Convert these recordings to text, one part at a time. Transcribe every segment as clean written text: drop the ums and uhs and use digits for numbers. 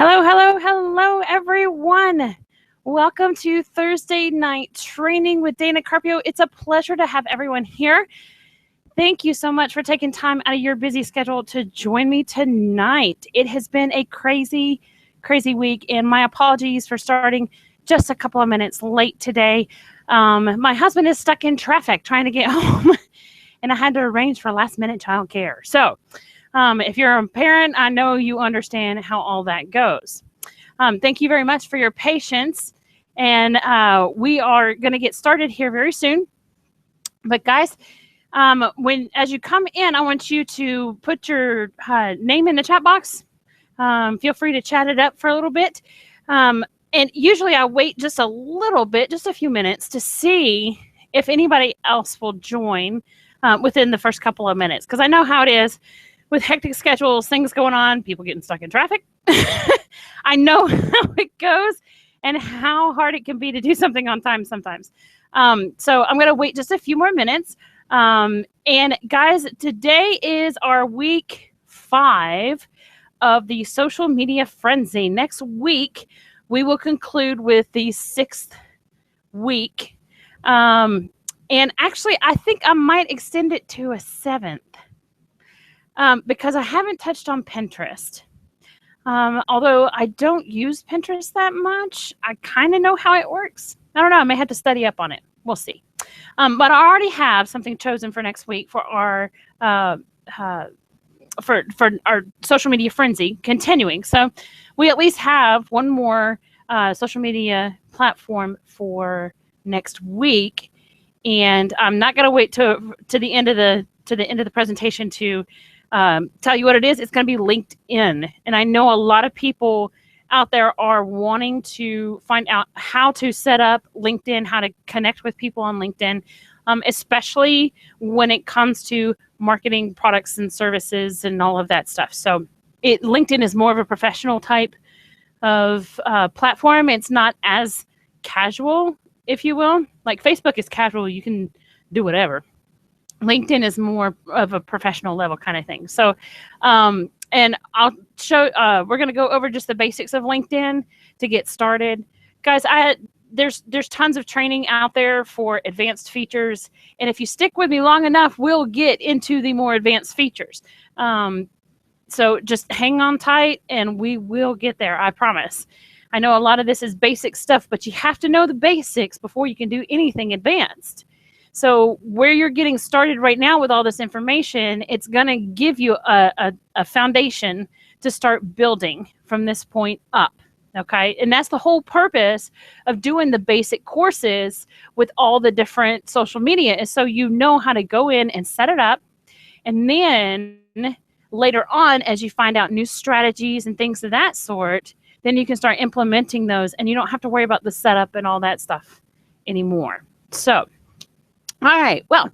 Hello, hello, hello, everyone. Welcome to Thursday Night Training with Dana Carpio. It's a pleasure to have everyone here. Thank you so much for taking time out of your busy schedule to join me tonight. It has been a crazy, crazy week, and my apologies for starting just a couple of minutes late today. My husband is stuck in traffic trying to get home, and I had to arrange for last-minute childcare. So, if you're a parent, I know you understand how all that goes. Thank you very much for your patience. And we are going to get started here very soon. But guys, as you come in, I want you to put your name in the chat box. Feel free to chat it up for a little bit. And usually I wait just a little bit, just a few minutes, to see if anybody else will join within the first couple of minutes. Because I know how it is with hectic schedules, things going on, people getting stuck in traffic. I know how it goes and how hard it can be to do something on time sometimes. So I'm going to wait just a few more minutes. And guys, today is our week 5 of the social media frenzy. Next week, we will conclude with the 6th week. And actually, I think I might extend it to a 7th. Because I haven't touched on Pinterest. Although I don't use Pinterest that much, I kind of know how it works. I don't know. I may have to study up on it. We'll see. But I already have something chosen for next week for our for our social media frenzy continuing. So we at least have one more social media platform for next week, and I'm not going to wait to the end of the presentation to tell you what it is. It's going to be LinkedIn. And I know a lot of people out there are wanting to find out how to set up LinkedIn, how to connect with people on LinkedIn, especially when it comes to marketing products and services and all of that stuff. So LinkedIn is more of a professional type of platform. It's not as casual, if you will. Like Facebook is casual. You can do whatever. LinkedIn is more of a professional level kind of thing. So, and I'll show, we're going to go over just the basics of LinkedIn to get started. Guys, there's tons of training out there for advanced features. And if you stick with me long enough, we'll get into the more advanced features. So just hang on tight and we will get there. I promise. I know a lot of this is basic stuff, but you have to know the basics before you can do anything advanced. So where you're getting started right now with all this information, it's going to give you a foundation to start building from this point up. Okay. And that's the whole purpose of doing the basic courses with all the different social media, is so you know how to go in and set it up. And then later on, as you find out new strategies and things of that sort, then you can start implementing those and you don't have to worry about the setup and all that stuff anymore. So, all right. Well,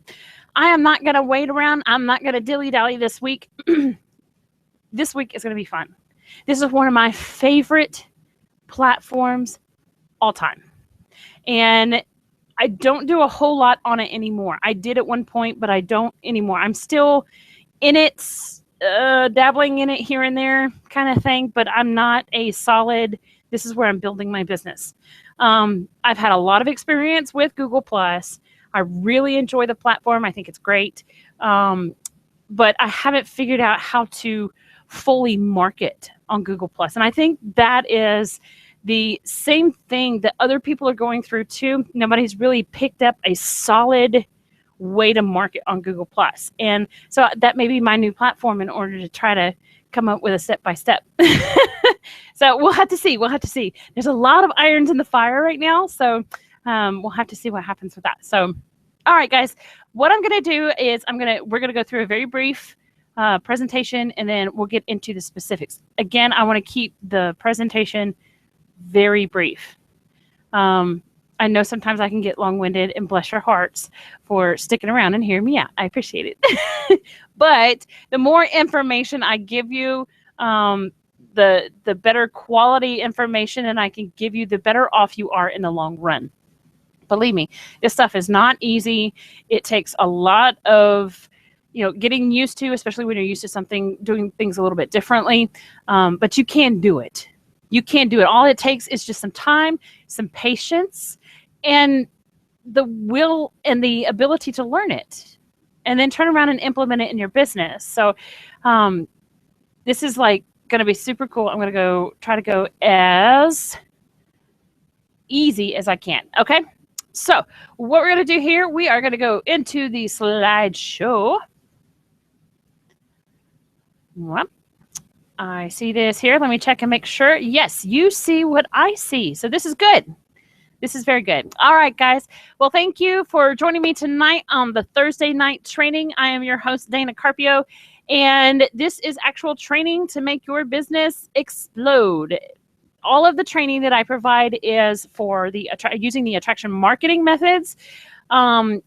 I am not going to wait around. I'm not going to dilly-dally this week. This week is going to be fun. This is one of my favorite platforms all time. And I don't do a whole lot on it anymore. I did at one point, but I don't anymore. I'm still in it, dabbling in it here and there kind of thing, but I'm not a solid, this is where I'm building my business. I've had a lot of experience with Google+. I really enjoy the platform. I think it's great. But I haven't figured out how to fully market on Google+. And I think that is the same thing that other people are going through too. Nobody's really picked up a solid way to market on Google+. And so that may be my new platform in order to try to come up with a step-by-step. So we'll have to see. We'll have to see. There's a lot of irons in the fire right now. So we'll have to see what happens with that. So, all right, guys, what I'm going to do is we're going to go through a very brief presentation, and then we'll get into the specifics. Again, I want to keep the presentation very brief. I know sometimes I can get long-winded, and bless your hearts for sticking around and hearing me out. I appreciate it. But the more information I give you, the better quality information and I can give you, the better off you are in the long run. Believe me, this stuff is not easy. It takes a lot of getting used to, especially when you're used to doing things a little bit differently. But you can do it. You can do it. All it takes is just some time, some patience, and the will and the ability to learn it, and then turn around and implement it in your business. So this is like going to be super cool. I'm going to try to go as easy as I can. Okay. So what we're going to do here, we are going to go into the slideshow. Well, I see this here. Let me check and make sure. Yes, you see what I see. So this is good. This is very good. All right, guys. Well, thank you for joining me tonight on the Thursday night training. I am your host, Dana Carpio, and this is actual training to make your business explode. All of the training that I provide is for the using the attraction marketing methods. And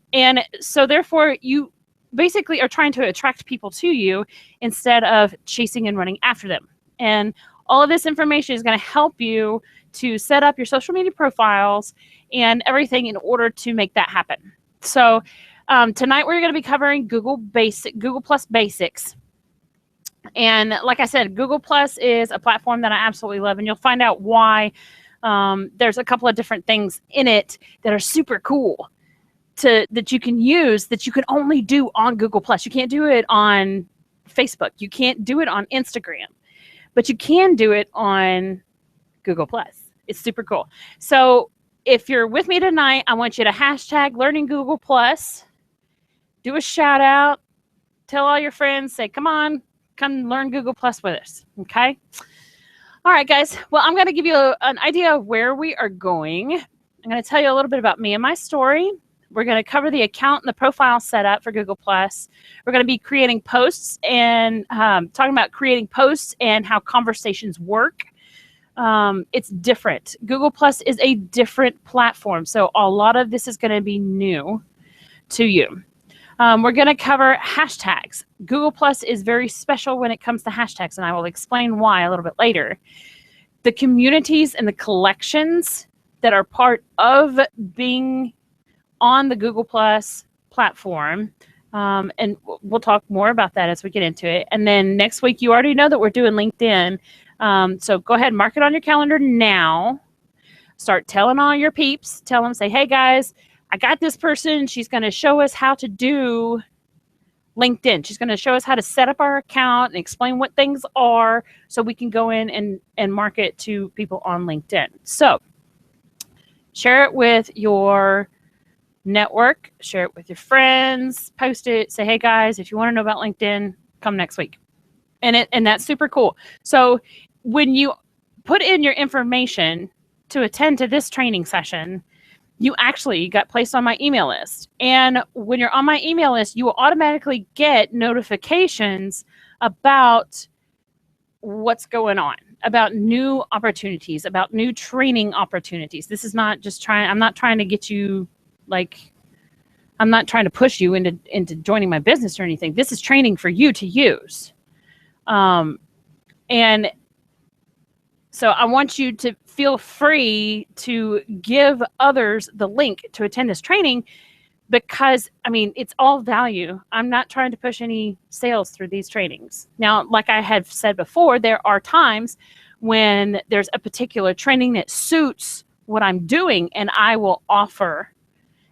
so therefore you basically are trying to attract people to you instead of chasing and running after them. And all of this information is going to help you to set up your social media profiles and everything in order to make that happen. So tonight we're going to be covering Google Plus basics. And like I said, Google Plus is a platform that I absolutely love, and you'll find out why. There's a couple of different things in it that are super cool that you can use that you can only do on Google Plus. You can't do it on Facebook. You can't do it on Instagram, but you can do it on Google Plus. It's super cool. So if you're with me tonight, I want you to hashtag Learning Google Plus, do a shout out, tell all your friends, say, come on, come learn Google Plus with us. Okay. All right, guys. Well, I'm going to give you an idea of where we are going. I'm going to tell you a little bit about me and my story. We're going to cover the account and the profile setup for Google Plus. We're going to be creating posts and talking about creating posts and how conversations work. It's different. Google Plus is a different platform, so a lot of this is going to be new to you. We're going to cover hashtags. Google Plus is very special when it comes to hashtags, and I will explain why a little bit later. The communities and the collections that are part of being on the Google Plus platform, and we'll talk more about that as we get into it. And then next week, you already know that we're doing LinkedIn. So go ahead and mark it on your calendar now. Start telling all your peeps. Tell them, say, hey, guys, I got this person. She's going to show us how to do LinkedIn. She's going to show us how to set up our account and explain what things are so we can go in and market to people on LinkedIn. So share it with your network, share it with your friends, post it, say, hey, guys, if you want to know about LinkedIn, come next week. And that's super cool. So when you put in your information to attend to this training session, you actually got placed on my email list. And when you're on my email list, you will automatically get notifications about what's going on, about new opportunities, about new training opportunities. This is not just I'm not trying to get you, I'm not trying to push you into joining my business or anything. This is training for you to use. And so I want you to feel free to give others the link to attend this training because, I mean, it's all value. I'm not trying to push any sales through these trainings. Now, like I have said before, there are times when there's a particular training that suits what I'm doing, and I will offer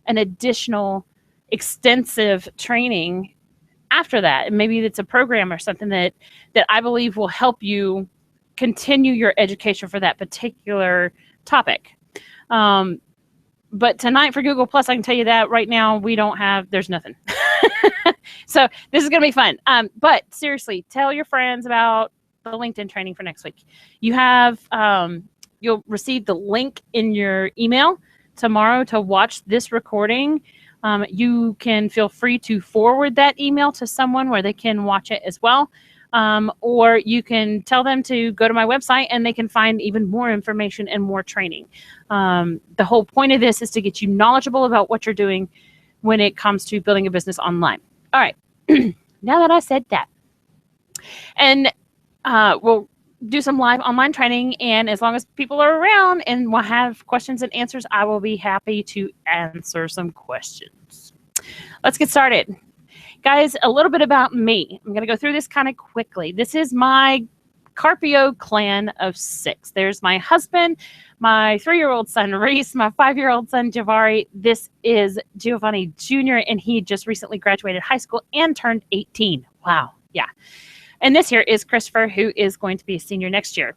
an additional extensive training after that. And maybe it's a program or something that I believe will help you continue your education for that particular topic. But tonight for Google Plus, I can tell you that right now there's nothing. So this is going to be fun. But seriously, tell your friends about the LinkedIn training for next week. You have, you'll receive the link in your email tomorrow to watch this recording. You can feel free to forward that email to someone where they can watch it as well. Or you can tell them to go to my website and they can find even more information and more training. The whole point of this is to get you knowledgeable about what you're doing when it comes to building a business online. All right. Now that I said that, and we'll do some live online training, and as long as people are around and will have questions and answers, I will be happy to answer some questions. Let's get started. Guys, a little bit about me. I'm going to go through this kind of quickly. This is my Carpio clan of 6. There's my husband, my 3-year-old son, Reese, my 5-year-old son, Javari. This is Giovanni Jr., and he just recently graduated high school and turned 18. Wow. Yeah. And this here is Christopher, who is going to be a senior next year.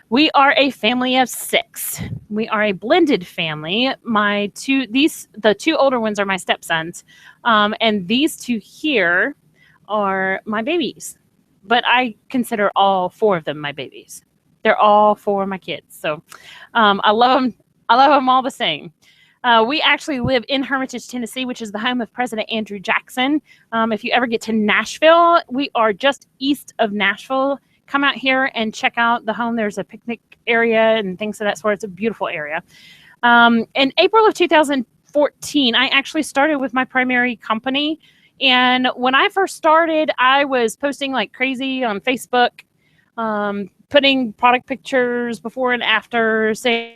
We are a family of 6. We are a blended family. The 2 older ones are my stepsons, and these 2 here are my babies. But I consider all 4 of them my babies. They're all 4 of my kids. So I love them. I love them all the same. We actually live in Hermitage, Tennessee, which is the home of President Andrew Jackson. If you ever get to Nashville, we are just east of Nashville. Come out here and check out the home. There's a picnic area and things of that sort. It's a beautiful area. In April of 2014, I actually started with my primary company. And when I first started, I was posting like crazy on Facebook, putting product pictures before and after, saying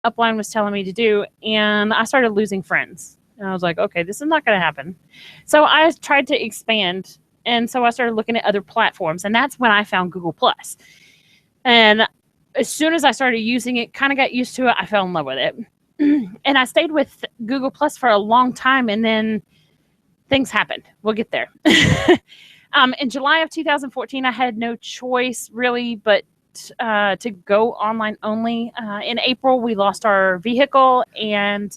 upline was telling me to do, and I started losing friends. And I was like, okay, this is not going to happen. So I tried to expand, and so I started looking at other platforms, and that's when I found Google Plus. And as soon as I started using it, kind of got used to it, I fell in love with it. And I stayed with Google Plus for a long time, and then things happened. We'll get there. In July of 2014, I had no choice really but to go online only. In April, we lost our vehicle, and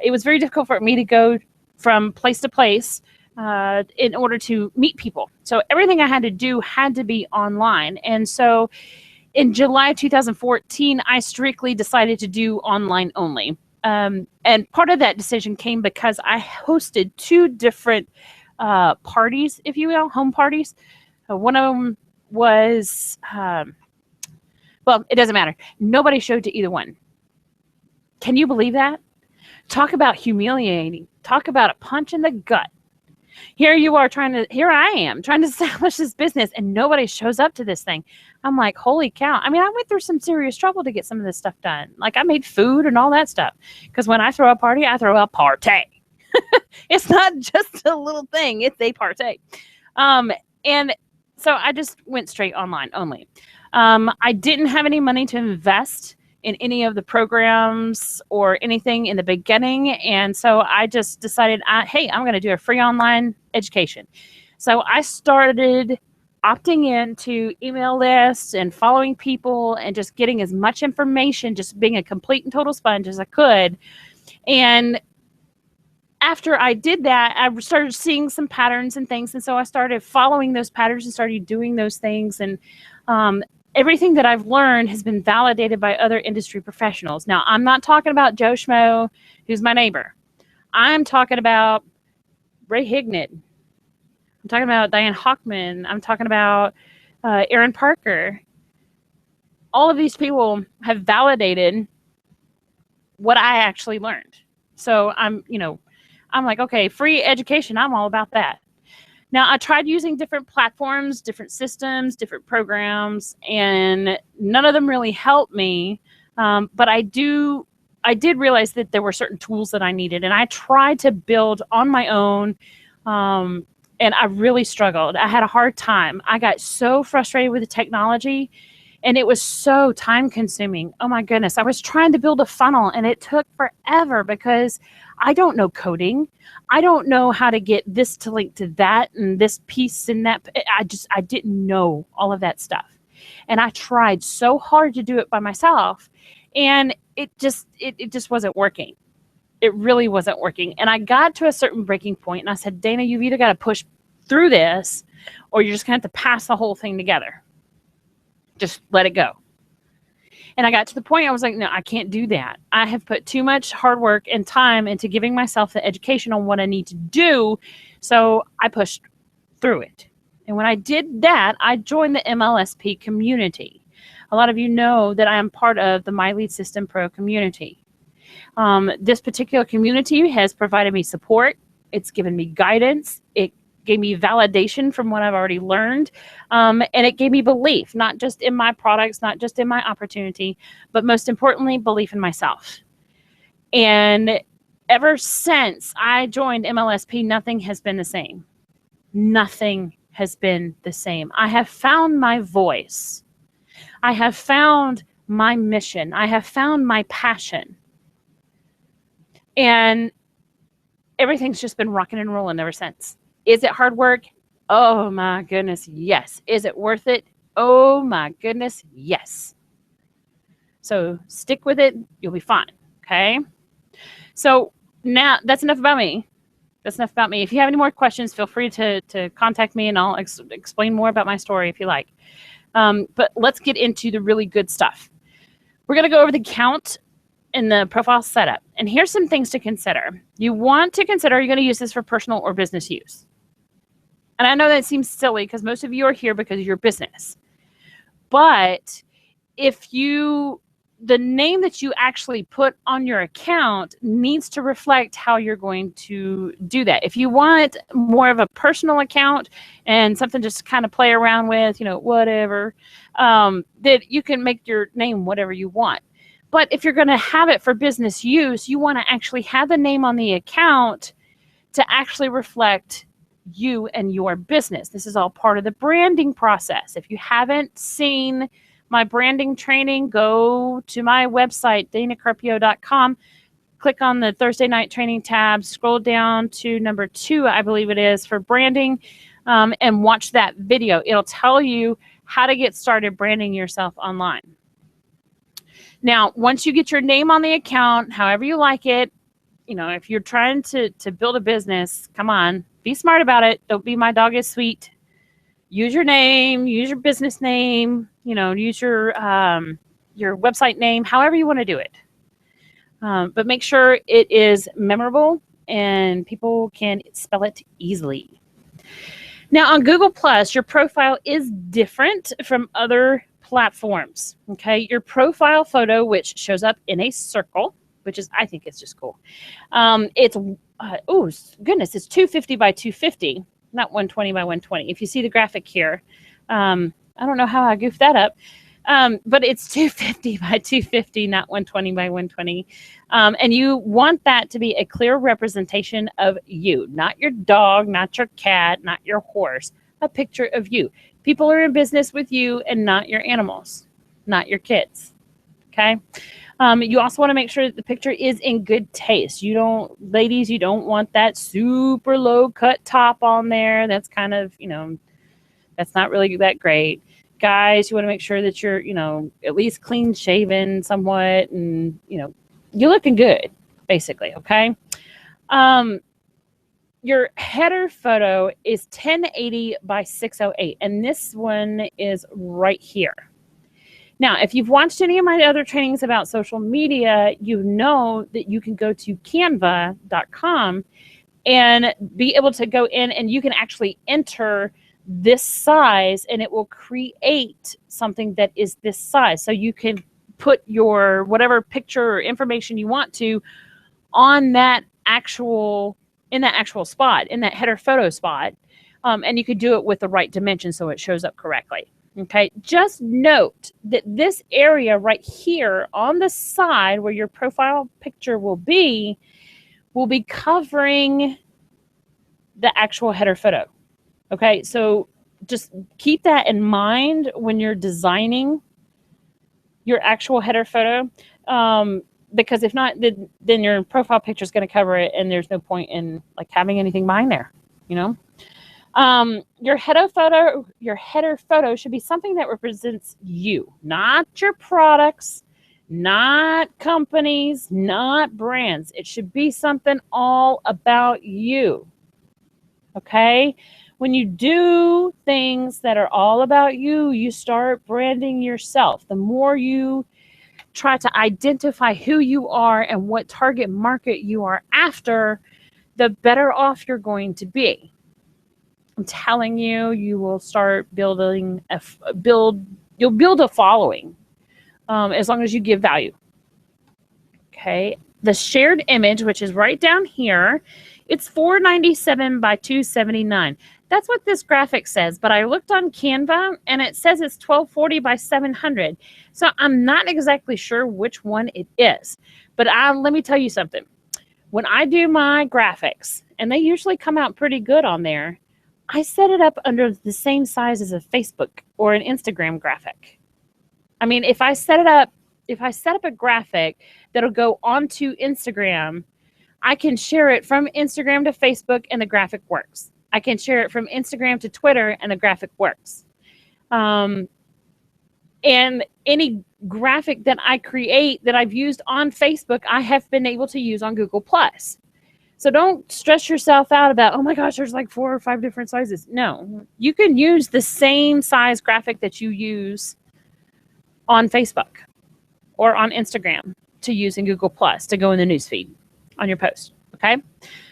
it was very difficult for me to go from place to place in order to meet people. So everything I had to do had to be online. And so in July of 2014, I strictly decided to do online only. And part of that decision came because I hosted 2 different parties, if you will, home parties. One of them was, well, it doesn't matter. Nobody showed to either one. Can you believe that? Talk about humiliating. Talk about a punch in the gut. Here I am trying to establish this business, and nobody shows up to this thing. I'm like, holy cow. I mean, I went through some serious trouble to get some of this stuff done. Like, I made food and all that stuff. Because when I throw a party, I throw a party. It's not just a little thing. It's a party. And so I just went straight online only. I didn't have any money to invest in any of the programs or anything in the beginning. And so I just decided, hey, I'm going to do a free online education. So I started opting into email lists and following people and just getting as much information, just being a complete and total sponge as I could. And after I did that, I started seeing some patterns and things. And so I started following those patterns and started doing those things. And everything that I've learned has been validated by other industry professionals. Now, I'm not talking about Joe Schmo, who's my neighbor. I'm talking about Ray Hignett. I'm talking about Diane Hockman. I'm talking about Aaron Parker. All of these people have validated what I actually learned. So I'm like, okay, free education, I'm all about that. Now, I tried using different platforms, different systems, different programs, and none of them really helped me. But I did realize that there were certain tools that I needed, and I tried to build on my own, and I really struggled. I had a hard time. I got so frustrated with the technology, and it was so time consuming. Oh my goodness. I was trying to build a funnel, and it took forever because I don't know coding. I don't know how to get this to link to that and this piece and that. I didn't know all of that stuff. And I tried so hard to do it by myself, and it just wasn't working. It really wasn't working. And I got to a certain breaking point, and I said, Dana, you've either got to push through this or you're just going to have to pass the whole thing together. Just let it go. And I got to the point I was like, no, I can't do that. I have put too much hard work and time into giving myself the education on what I need to do. So I pushed through it. And when I did that, I joined the MLSP community. A lot of you know that I am part of the My Lead System Pro community. This particular community has provided me support. It's given me guidance. It gave me validation from what I've already learned. And it gave me belief, not just in my products, not just in my opportunity, but most importantly, belief in myself. And ever since I joined MLSP, nothing has been the same. Nothing has been the same. I have found my voice. I have found my mission. I have found my passion. And everything's just been rocking and rolling ever since. Is it hard work? Oh my goodness, yes. Is it worth it? Oh my goodness, yes. So stick with it. You'll be fine. Okay. So now that's enough about me. That's enough about me. If you have any more questions, feel free to contact me and I'll explain more about my story if you like. But let's get into the really good stuff. We're going to go over the count and the profile setup. And here's some things to consider. You want to consider, you're going to use this for personal or business use. And I know that seems silly because most of you are here because of your business. But if the name that you actually put on your account needs to reflect how you're going to do that. If you want more of a personal account and something just to kind of play around with, whatever, that you can make your name whatever you want. But if you're going to have it for business use, you want to actually have the name on the account to actually reflect you and your business. This is all part of the branding process. If you haven't seen my branding training, go to my website, danacarpio.com, click on the Thursday night training tab, scroll down to number 2, I believe it is, for branding, and watch that video. It'll tell you how to get started branding yourself online. Now, once you get your name on the account, however you like it, if you're trying to build a business, come on, be smart about it. Don't be my dog is sweet. Use your name, use your business name, use your website name, however you want to do it. But make sure it is memorable and people can spell it easily. Now on Google Plus, your profile is different from other platforms. Okay, your profile photo, which shows up in a circle, which is, I think it's just cool. It's oh goodness, it's 250 by 250, not 120 by 120. If you see the graphic here, I don't know how I goofed that up, but it's 250 by 250, not 120 by 120. And you want that to be a clear representation of you, not your dog, not your cat, not your horse, a picture of you. People are in business with you and not your animals, not your kids. Okay. You also want to make sure that the picture is in good taste. Ladies, you don't want that super low cut top on there. That's kind of, that's not really that great. Guys, you want to make sure that you're, at least clean shaven somewhat and, you're looking good, basically. Okay. Your header photo is 1080 by 608, and this one is right here. Now, if you've watched any of my other trainings about social media, you know that you can go to canva.com and be able to go in and you can actually enter this size and it will create something that is this size. So you can put your whatever picture or information you want to on that actual spot, in that header photo spot. And you could do it with the right dimension so it shows up correctly. Okay, just note that this area right here on the side where your profile picture will be covering the actual header photo. Okay, so just keep that in mind when you're designing your actual header photo, because if not, then your profile picture is going to cover it, and there's no point in having anything behind there, Your header photo should be something that represents you, not your products, not companies, not brands. It should be something all about you. Okay? When you do things that are all about you, you start branding yourself. The more you try to identify who you are and what target market you are after, the better off you're going to be. I'm telling you, you will start building you'll build a following as long as you give value. Okay. The shared image, which is right down here, it's 497 by 279. That's what this graphic says, but I looked on Canva and it says it's 1240 by 700. So I'm not exactly sure which one it is, but let me tell you something. When I do my graphics, and they usually come out pretty good on there, I set it up under the same size as a Facebook or an Instagram graphic. I mean, if I set up a graphic that'll go onto Instagram, I can share it from Instagram to Facebook and the graphic works. I can share it from Instagram to Twitter and the graphic works. And any graphic that I create that I've used on Facebook, I have been able to use on Google Plus. So don't stress yourself out about, oh my gosh, there's like 4 or 5 different sizes. No, you can use the same size graphic that you use on Facebook or on Instagram to use in Google Plus to go in the newsfeed on your post. Okay.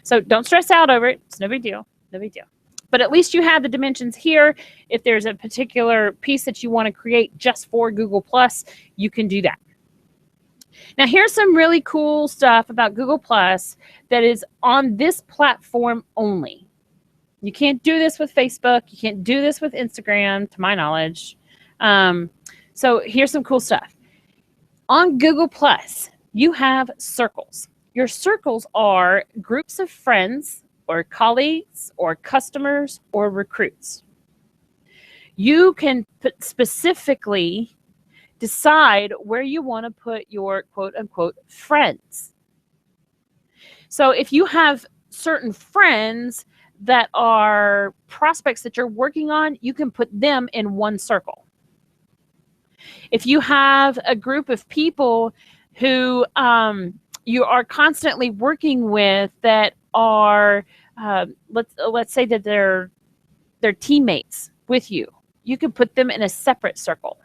So don't stress out over it. It's no big deal. No big deal. But at least you have the dimensions here. If there's a particular piece that you want to create just for Google Plus, you can do that. Now, here's some really cool stuff about Google Plus that is on this platform only. You can't do this with Facebook. You can't do this with Instagram, to my knowledge. So here's some cool stuff. On Google Plus, you have circles. Your circles are groups of friends or colleagues or customers or recruits. You can specifically decide where you want to put your quote unquote friends. So if you have certain friends that are prospects that you're working on, you can put them in one circle. If you have a group of people who you are constantly working with that are, let's say that they're teammates with you, you can put them in a separate circle.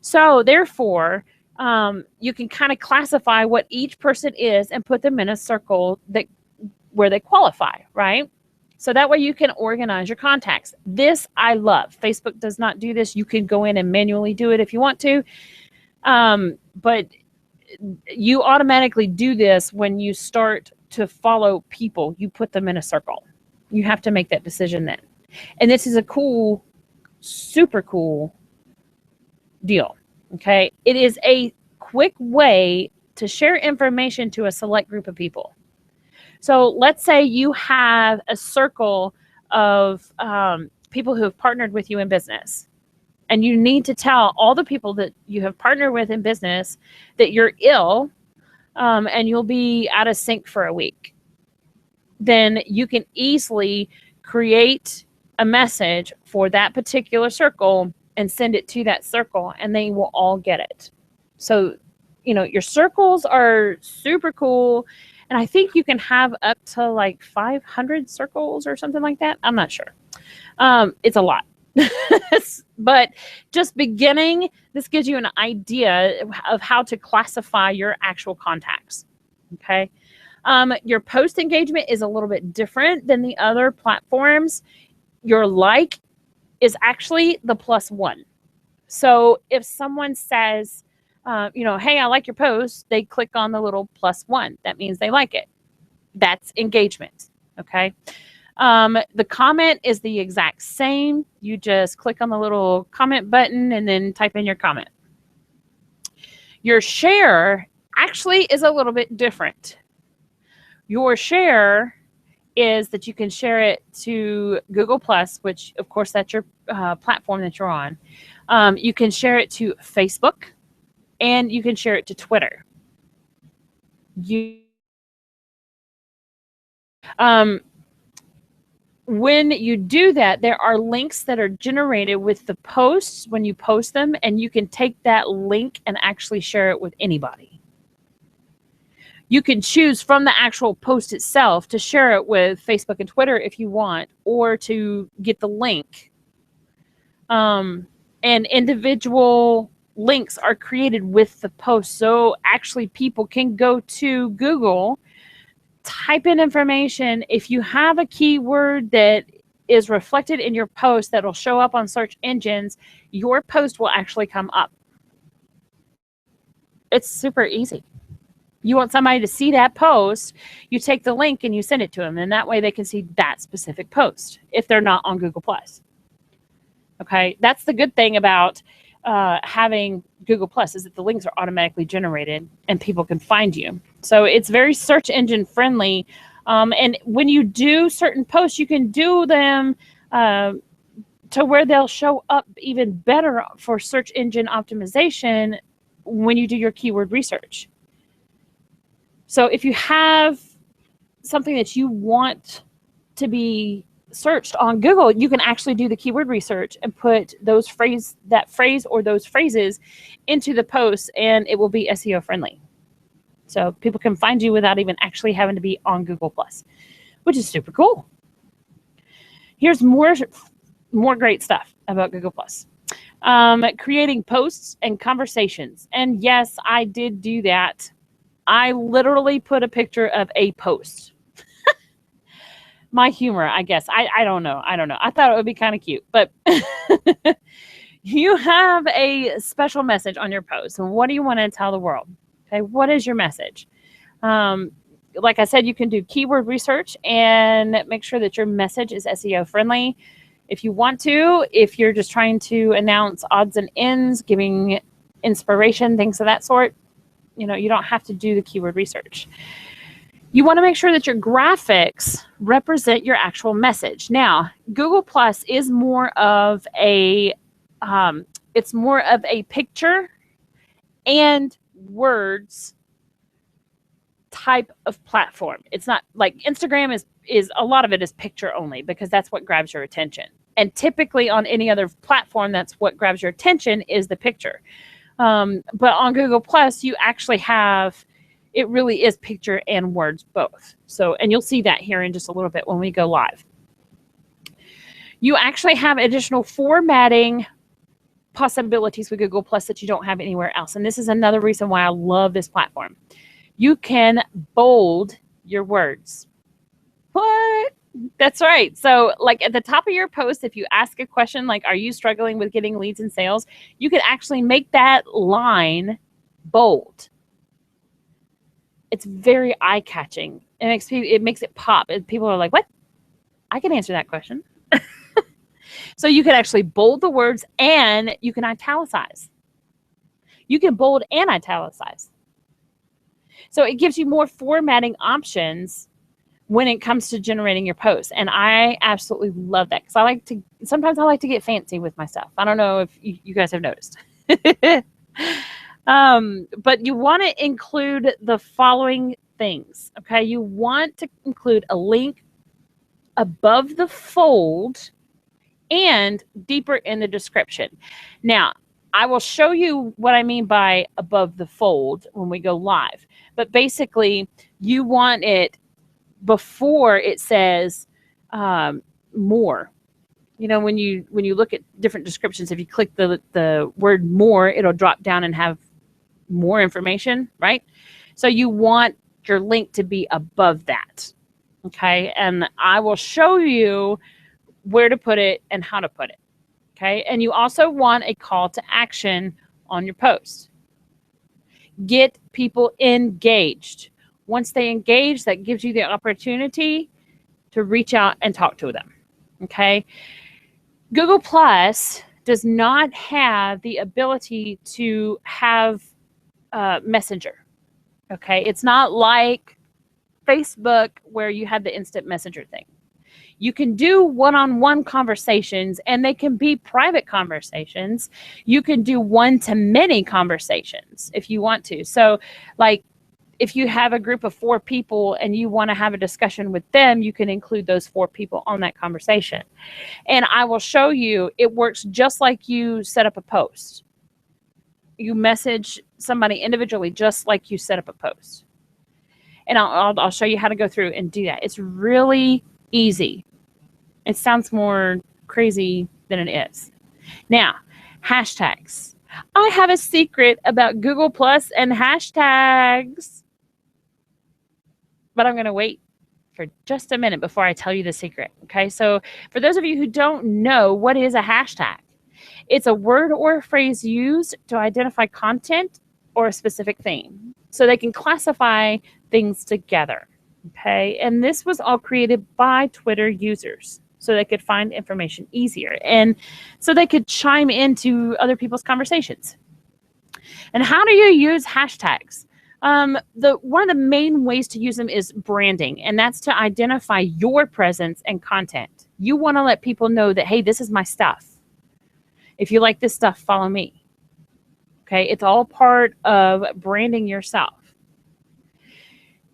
So therefore, you can kind of classify what each person is and put them in a circle where they qualify, right? So that way you can organize your contacts. This I love. Facebook does not do this. You can go in and manually do it if you want to. But you automatically do this when you start to follow people. You put them in a circle. You have to make that decision then. And this is a cool, super cool deal. Okay. It is a quick way to share information to a select group of people. So let's say you have a circle of people who have partnered with you in business, and you need to tell all the people that you have partnered with in business that you're ill and you'll be out of sync for a week. Then you can easily create a message for that particular circle and send it to that circle, and they will all get it. So, your circles are super cool. And I think you can have up to like 500 circles or something like that. I'm not sure. It's a lot. But just beginning, this gives you an idea of how to classify your actual contacts. Okay. Your post engagement is a little bit different than the other platforms. Your like is actually the +1. So if someone says, hey, I like your post, they click on the little +1. That means they like it. That's engagement. Okay. The comment is the exact same. You just click on the little comment button and then type in your comment. Your share actually is a little bit different. Your share is that you can share it to Google Plus, which of course that's your platform that you're on. You can share it to Facebook, and you can share it to Twitter. When you do that, there are links that are generated with the posts when you post them, and you can take that link and actually share it with anybody. You can choose from the actual post itself to share it with Facebook and Twitter if you want, or to get the link. And individual links are created with the post. So actually people can go to Google, type in information. If you have a keyword that is reflected in your post that will show up on search engines, your post will actually come up. It's super easy. You want somebody to see that post, you take the link and you send it to them, and that way they can see that specific post if they're not on Google Plus. Okay, that's the good thing about having Google Plus, is that the links are automatically generated and people can find you. So it's very search engine friendly And when you do certain posts, you can do them to where they'll show up even better for search engine optimization when you do your keyword research. So if you have something that you want to be searched on Google, you can actually do the keyword research and put that phrase or those phrases into the post, and it will be SEO friendly. So people can find you without even actually having to be on Google+, which is super cool. Here's more great stuff about Google+. Creating posts and conversations. And yes, I did do that. I literally put a picture of a post. My humor, I guess. I don't know. I thought it would be kind of cute, but you have a special message on your post. So what do you want to tell the world? Okay, what is your message? Like I said, you can do keyword research and make sure that your message is SEO friendly. If you want to, if you're just trying to announce odds and ends, giving inspiration, things of that sort, you don't have to do the keyword research. You want to make sure that your graphics represent your actual message. Now, Google Plus is more of a picture and words type of platform. It's not like Instagram is a lot of it is picture only because that's what grabs your attention. And typically on any other platform, that's what grabs your attention is the picture. But on Google Plus, you actually have, it really is picture and words both. So, and you'll see that here in just a little bit when we go live. You actually have additional formatting possibilities with Google Plus that you don't have anywhere else. And this is another reason why I love this platform. You can bold your words. What? That's right. So like at the top of your post, if you ask a question like, are you struggling with getting leads and sales? You could actually make that line bold. It's very eye-catching. It makes it pop. And people are like, what? I can answer that question. So you can actually bold the words and you can italicize. You can bold and italicize. So it gives you more formatting options when it comes to generating your posts. And I absolutely love that because sometimes I like to get fancy with my stuff. I don't know if you guys have noticed. But you want to include the following things, okay? You want to include a link above the fold and deeper in the description. Now, I will show you what I mean by above the fold when we go live. But basically, you want it before it says more. When you look at different descriptions, if you click the word more, it'll drop down and have more information, right? So you want your link to be above that, okay? And I will show you where to put it and how to put it, okay? And you also want a call to action on your post. Get people engaged. Once they engage, that gives you the opportunity to reach out and talk to them, okay? Google Plus does not have the ability to have Messenger, okay? It's not like Facebook where you have the instant messenger thing. You can do one-on-one conversations, and they can be private conversations. You can do one-to-many conversations if you want to. So, like, if you have a group of 4 people and you want to have a discussion with them, you can include those 4 people on that conversation. And I will show you, it works just like you set up a post. You message somebody individually just like you set up a post. And I'll show you how to go through and do that. It's really easy. It sounds more crazy than it is. Now, hashtags. I have a secret about Google Plus and hashtags. But I'm going to wait for just a minute before I tell you the secret. Okay, so for those of you who don't know, what is a hashtag? It's a word or a phrase used to identify content or a specific theme. So they can classify things together. Okay, and this was all created by Twitter users so they could find information easier and so they could chime into other people's conversations. And how do you use hashtags? One of the main ways to use them is branding, and that's to identify your presence and content. You want to let people know that, hey, this is my stuff. If you like this stuff, follow me. Okay, it's all part of branding yourself.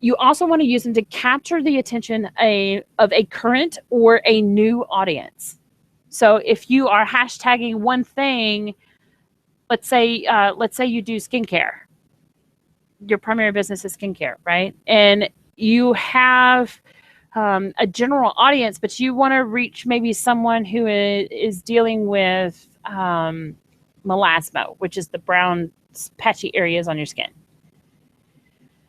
You also want to use them to capture the attention of a current or a new audience. So if you are hashtagging one thing, let's say you do skincare. Your primary business is skincare, right? And you have a general audience, but you want to reach maybe someone who is dealing with melasma, which is the brown patchy areas on your skin.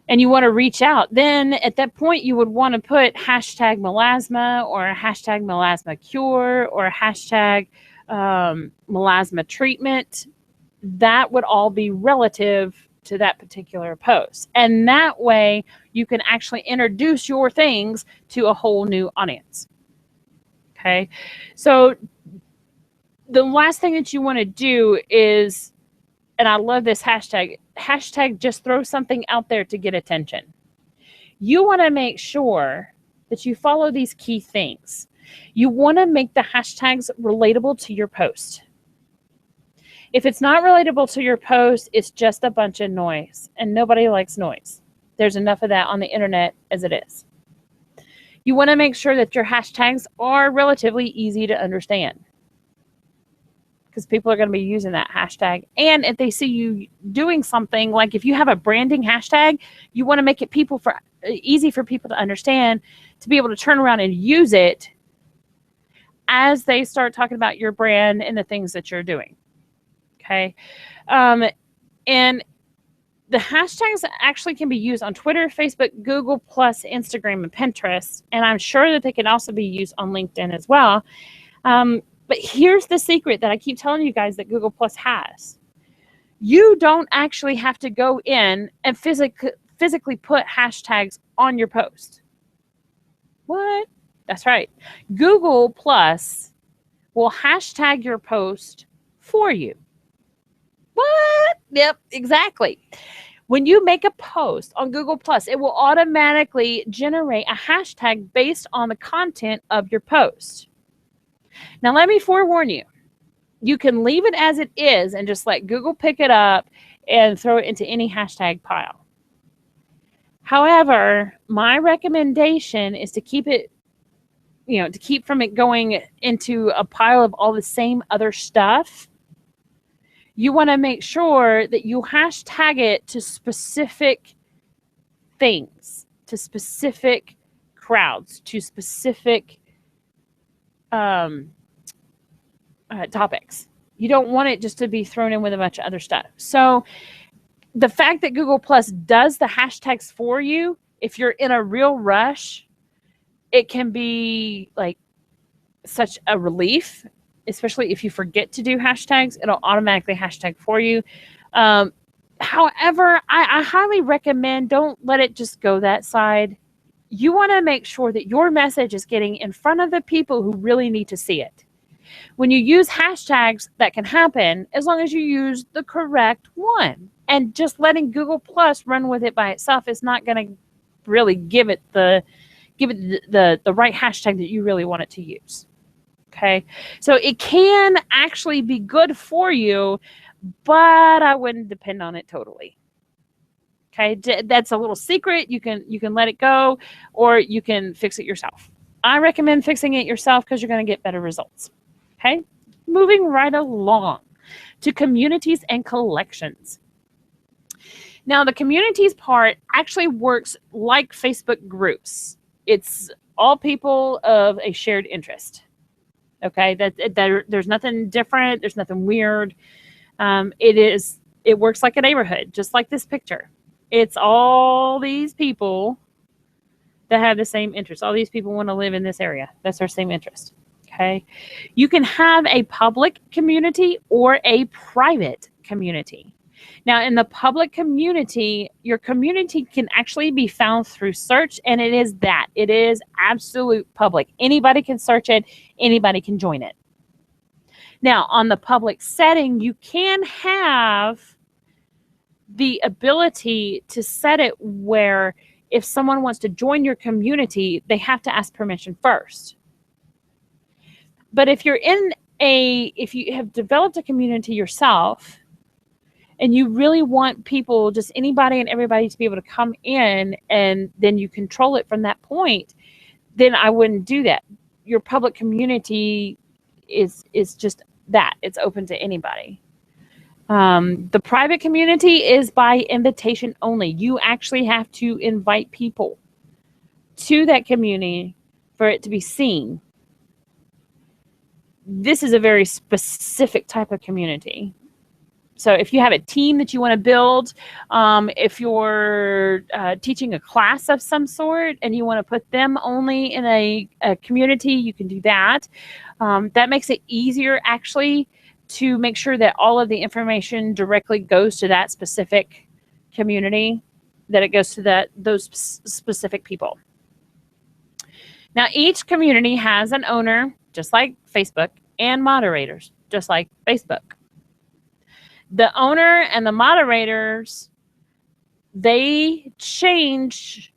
And you want to reach out, then at that point you would want to put hashtag melasma or hashtag melasma cure or hashtag melasma treatment. That would all be relative to that particular post. And that way you can actually introduce your things to a whole new audience. Okay. So the last thing that you want to do is, and I love this hashtag just throw something out there to get attention. You want to make sure that you follow these key things. You want to make the hashtags relatable to your post. If it's not relatable to your post, it's just a bunch of noise, and nobody likes noise. There's enough of that on the internet as it is. You want to make sure that your hashtags are relatively easy to understand, because people are going to be using that hashtag. And if they see you doing something, like if you have a branding hashtag, you want to make it easy for people to understand, to be able to turn around and use it as they start talking about your brand and the things that you're doing. Okay. And the hashtags actually can be used on Twitter, Facebook, Google+, Instagram, and Pinterest. And I'm sure that they can also be used on LinkedIn as well. But here's the secret that I keep telling you guys that Google Plus has. You don't actually have to go in and physically put hashtags on your post. What? That's right. Google Plus will hashtag your post for you. What? Yep, exactly. When you make a post on Google Plus, it will automatically generate a hashtag based on the content of your post. Now, let me forewarn you. You can leave it as it is and just let Google pick it up and throw it into any hashtag pile. However, my recommendation is to keep it, to keep from it going into a pile of all the same other stuff. You want to make sure that you hashtag it to specific things, to specific crowds, to specific topics. You don't want it just to be thrown in with a bunch of other stuff. So the fact that Google Plus does the hashtags for you, if you're in a real rush, it can be like such a relief, especially if you forget to do hashtags. It'll automatically hashtag for you. However, I highly recommend don't let it just go that side. You want to make sure that your message is getting in front of the people who really need to see it. When you use hashtags, that can happen as long as you use the correct one. And just letting Google Plus run with it by itself is not going to really give it the right hashtag that you really want it to use. Okay, so it can actually be good for you, but I wouldn't depend on it totally. Okay, that's a little secret. You can let it go, or you can fix it yourself. I recommend fixing it yourself because you're going to get better results. Okay, moving right along to communities and collections. Now, the communities part actually works like Facebook groups. It's all people of a shared interest. Okay, there's nothing different. There's nothing weird. It works like a neighborhood, just like this picture. It's all these people that have the same interest. All these people want to live in this area. That's their same interest. Okay, you can have a public community or a private community. Now, in the public community, your community can actually be found through search, and it is absolute public. Anybody can search it. Anybody can join it. Now, on the public setting, you can have the ability to set it where if someone wants to join your community, they have to ask permission first. But if you have developed a community yourself and you really want people, just anybody and everybody, to be able to come in, and then you control it from that point, then I wouldn't do that. Your public community is just that. It's open to anybody. The private community is by invitation only. You actually have to invite people to that community for it to be seen. This is a very specific type of community. So if you have a team that you want to build, if you're teaching a class of some sort and you want to put them only in a community, you can do that. That makes it easier, actually, to make sure that all of the information directly goes to that specific community, that it goes to those specific people. Now, each community has an owner, just like Facebook, and moderators, just like Facebook. The owner and the moderators, they change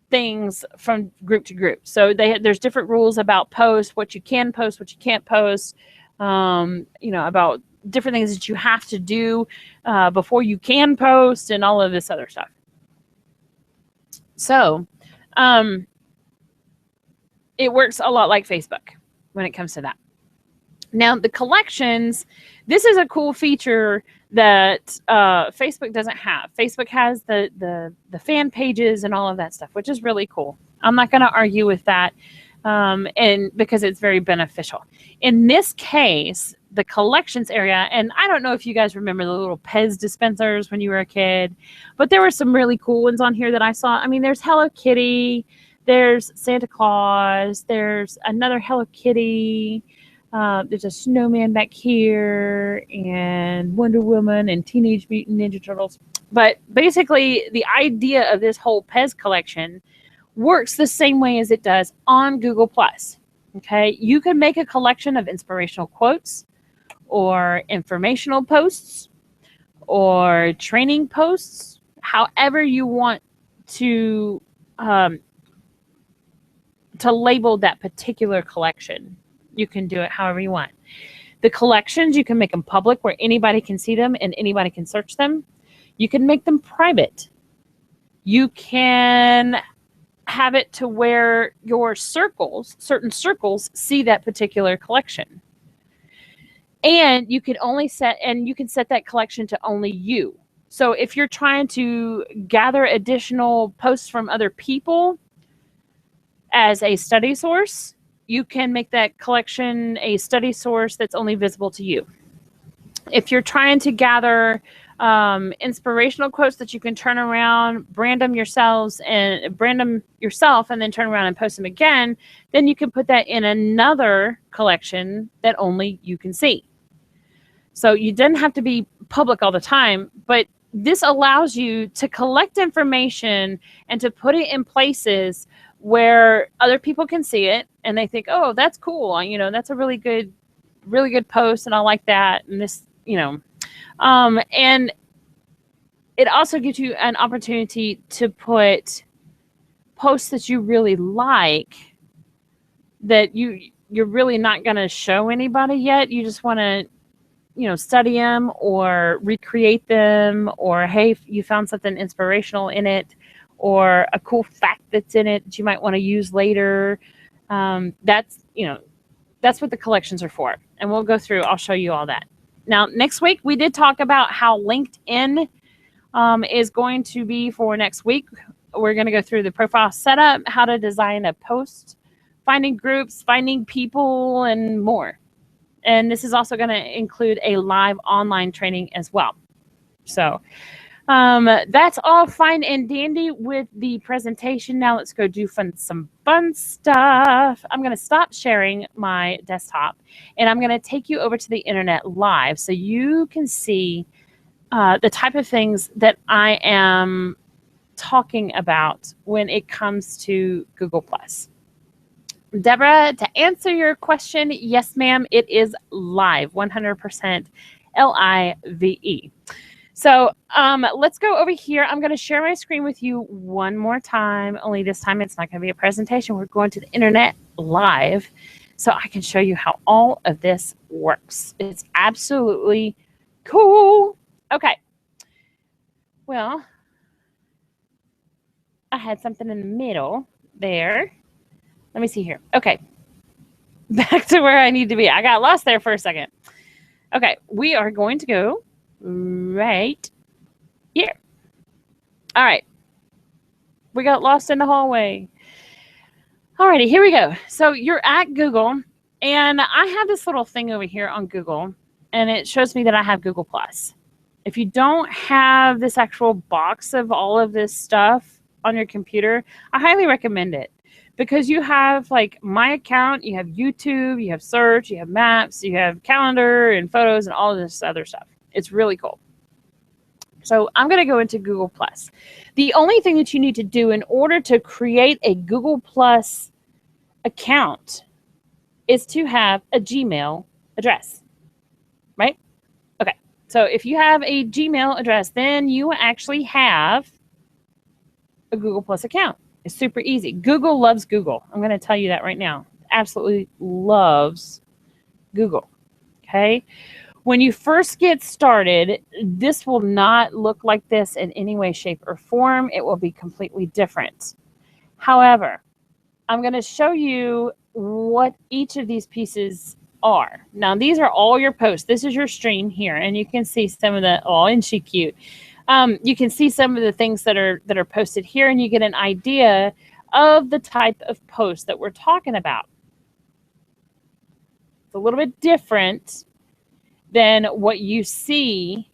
things from group to group. So there's different rules about posts, what you can post, what you can't post, about different things that you have to do before you can post, and all of this other stuff. So it works a lot like Facebook when it comes to that. Now, the collections, this is a cool feature that Facebook doesn't have. Facebook has the fan pages and all of that stuff, which is really cool. I'm not going to argue with that, and because it's very beneficial. In this case, the collections area, and I don't know if you guys remember the little Pez dispensers when you were a kid, but there were some really cool ones on here that I saw. I mean, there's Hello Kitty, there's Santa Claus, there's another Hello Kitty, there's a snowman back here, and Wonder Woman, and Teenage Mutant Ninja Turtles. But basically, the idea of this whole Pez collection works the same way as it does on Google+. Okay, you can make a collection of inspirational quotes, or informational posts, or training posts, however you want to label that particular collection. You can do it however you want. The collections, you can make them public where anybody can see them and anybody can search them. You can make them private. You can have it to where your certain circles, see that particular collection. And you can set that collection to only you. So if you're trying to gather additional posts from other people as a study source, you can make that collection a study source that's only visible to you. If you're trying to gather inspirational quotes that you can turn around, brand them yourself, and then turn around and post them again, then you can put that in another collection that only you can see. So you didn't have to be public all the time, but this allows you to collect information and to put it in places where other people can see it and they think, oh, that's cool. That's a really good post, and I like that. And this, and it also gives you an opportunity to put posts that you really like, that you're really not going to show anybody yet. You just want to, study them or recreate them, or, hey, you found something inspirational in it, or a cool fact that's in it that you might want to use later. That's what the collections are for. And we'll go through, I'll show you all that. Now, next week, we did talk about how LinkedIn is going to be for next week. We're going to go through the profile setup, how to design a post, finding groups, finding people, and more. And this is also going to include a live online training as well. So that's all fine and dandy with the presentation. Now let's go do some fun stuff. I'm going to stop sharing my desktop, and I'm going to take you over to the internet live so you can see the type of things that I am talking about when it comes to Google+. Deborah, to answer your question, yes, ma'am, it is live, 100% LIVE. So let's go over here. I'm going to share my screen with you one more time. Only this time it's not going to be a presentation. We're going to the internet live so I can show you how all of this works. It's absolutely cool. Okay. Well, I had something in the middle there. Let me see here. Okay. Back to where I need to be. I got lost there for a second. Okay. We are going to go right here. All right. We got lost in the hallway. Alrighty, here we go. So you're at Google, and I have this little thing over here on Google, and it shows me that I have Google Plus. If you don't have this actual box of all of this stuff on your computer, I highly recommend it because you have like my account, you have YouTube, you have search, you have maps, you have calendar and photos and all of this other stuff. It's really cool. So I'm going to go into Google Plus. The only thing that you need to do in order to create a Google Plus account is to have a Gmail address, right? Okay. So if you have a Gmail address, then you actually have a Google Plus account. It's super easy. Google loves Google. I'm going to tell you that right now. Absolutely loves Google. Okay. When you first get started, this will not look like this in any way, shape, or form. It will be completely different. However, I'm going to show you what each of these pieces are. Now, these are all your posts. This is your stream here, and you can see some of the, oh, isn't she cute? You can see some of the things that are posted here, and you get an idea of the type of post that we're talking about. It's a little bit different than what you see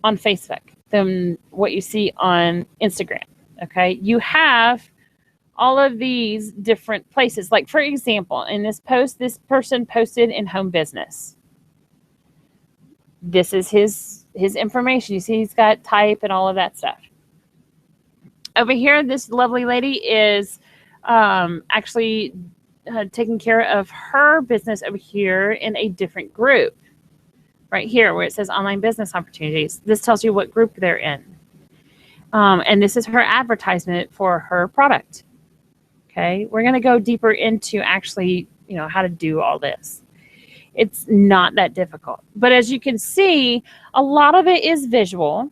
on Facebook, than what you see on Instagram. Okay, you have all of these different places. Like for example, in this post, this person posted in home business. This is his information. You see he's got type and all of that stuff. Over here, this lovely lady is actually taking care of her business over here in a different group. Right here where it says online business opportunities. This tells you what group they're in. And this is her advertisement for her product. Okay, we're going to go deeper into actually, how to do all this. It's not that difficult. But as you can see, a lot of it is visual.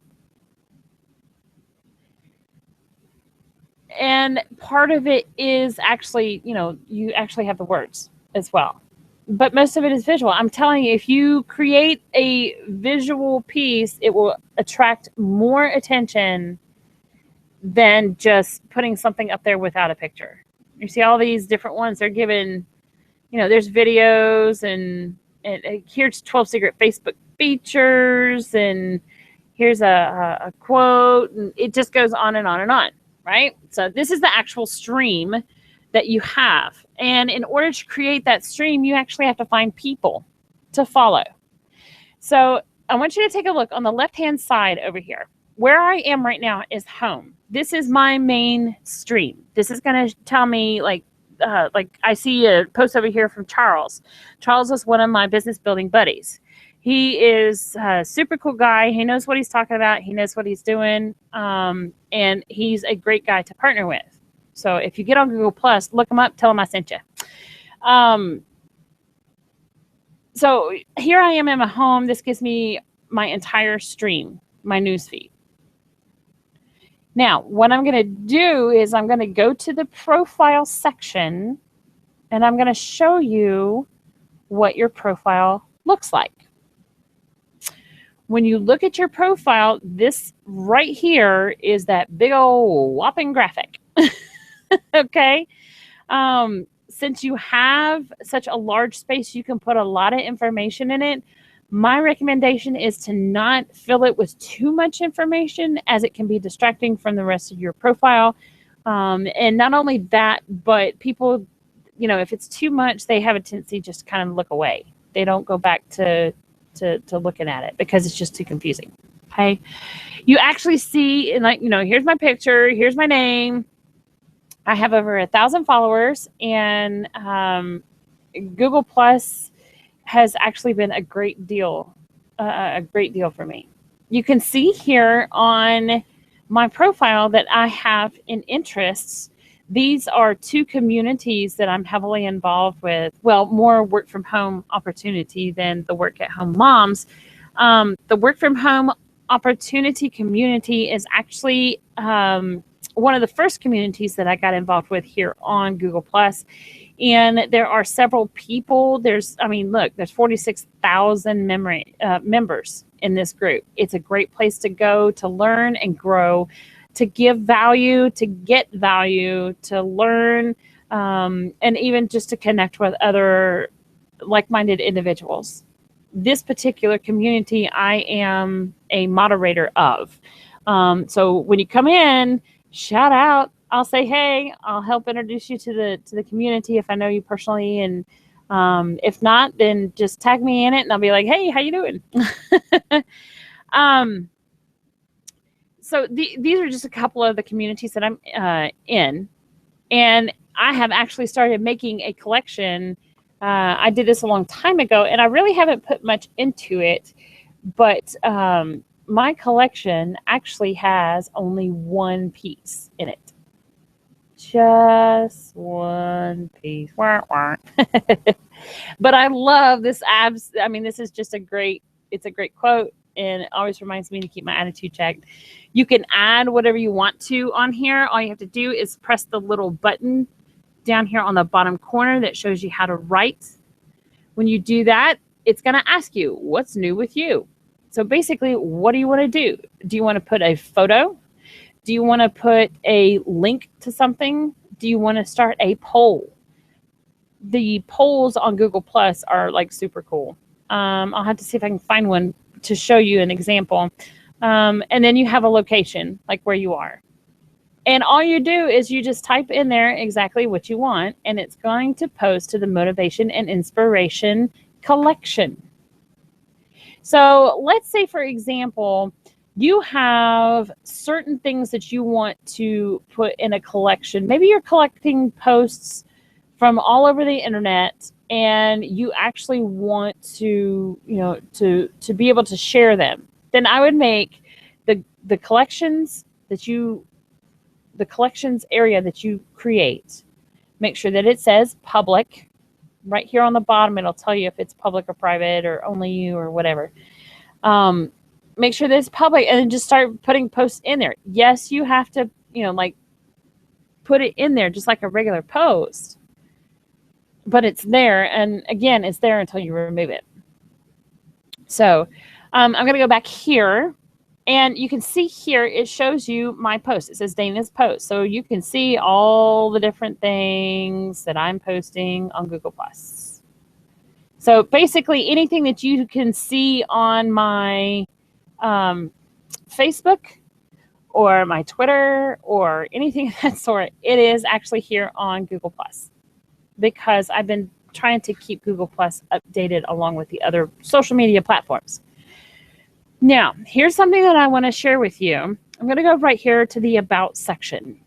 And part of it is actually, you actually have the words as well. But most of it is visual. I'm telling you, if you create a visual piece, it will attract more attention than just putting something up there without a picture. You see all these different ones. They're given, there's videos and here's 12 secret Facebook features and here's a quote. And it just goes on and on and on, right? So this is the actual stream that you have. And in order to create that stream, you actually have to find people to follow. So I want you to take a look on the left-hand side over here. Where I am right now is home. This is my main stream. This is going to tell me like I see a post over here from Charles. Charles is one of my business building buddies. He is a super cool guy. He knows what he's talking about. He knows what he's doing. And he's a great guy to partner with. So if you get on Google Plus, look him up, tell him I sent you. So here I am in my home. This gives me my entire stream, my news feed. Now, what I'm going to do is I'm going to go to the profile section and I'm going to show you what your profile looks like. When you look at your profile, this right here is that big old whopping graphic. Okay. Since you have such a large space, you can put a lot of information in it. My recommendation is to not fill it with too much information, as it can be distracting from the rest of your profile. And not only that, but people, if it's too much, they have a tendency just to kind of look away. They don't go back to looking at it because it's just too confusing. Okay. You actually see, and here's my picture, here's my name. I have over 1,000 followers, and Google Plus has actually been a great deal for me. you can see here on my profile that I have in interests. These are two communities that I'm heavily involved with. Well, more work from home opportunity than the work at home moms. The work from home opportunity community is actually one of the first communities that I got involved with here on Google Plus. And there are several people. There's 46,000 members in this group. It's a great place to go to learn and grow, to give value, to get value, to learn, and even just to connect with other like-minded individuals. This particular community, I am a moderator of. So when you come in, shout out. I'll say, hey, I'll help introduce you to the community if I know you personally, and if not, then just tag me in it, and I'll be like, hey, how you doing? So these are just a couple of the communities that I'm in, and I have actually started making a collection. I did this a long time ago, and I really haven't put much into it, but my collection actually has only one piece in it. Just one piece. But I love this abs. I mean, this is just it's a great quote, and it always reminds me to keep my attitude checked. You can add whatever you want to on here. All you have to do is press the little button down here on the bottom corner that shows you how to write. When you do that, it's going to ask you, what's new with you? So basically, what do you want to do? Do you want to put a photo? Do you want to put a link to something? Do you want to start a poll? The polls on Google Plus are like super cool. I'll have to see if I can find one to show you an example. And then you have a location, like where you are. And all you do is you just type in there exactly what you want, and it's going to post to the Motivation and Inspiration collection. So let's say, for example, you have certain things that you want to put in a collection. Maybe you're collecting posts from all over the internet, and you actually want to, to be able to share them. Then I would make the collections area that you create, make sure that it says public. Right here on the bottom, it'll tell you if it's public or private or only you or whatever. Make sure that it's public, and then just start putting posts in there. Yes, you have to, put it in there just like a regular post, but it's there. And again, it's there until you remove it. So I'm going to go back here, and you can see here, it shows you my post. It says Dana's post. So you can see all the different things that I'm posting on Google+. So basically anything that you can see on my Facebook or my Twitter or anything of that sort, it is actually here on Google+, because I've been trying to keep Google+ updated along with the other social media platforms. Now, here's something that I want to share with you. I'm going to go right here to the About section.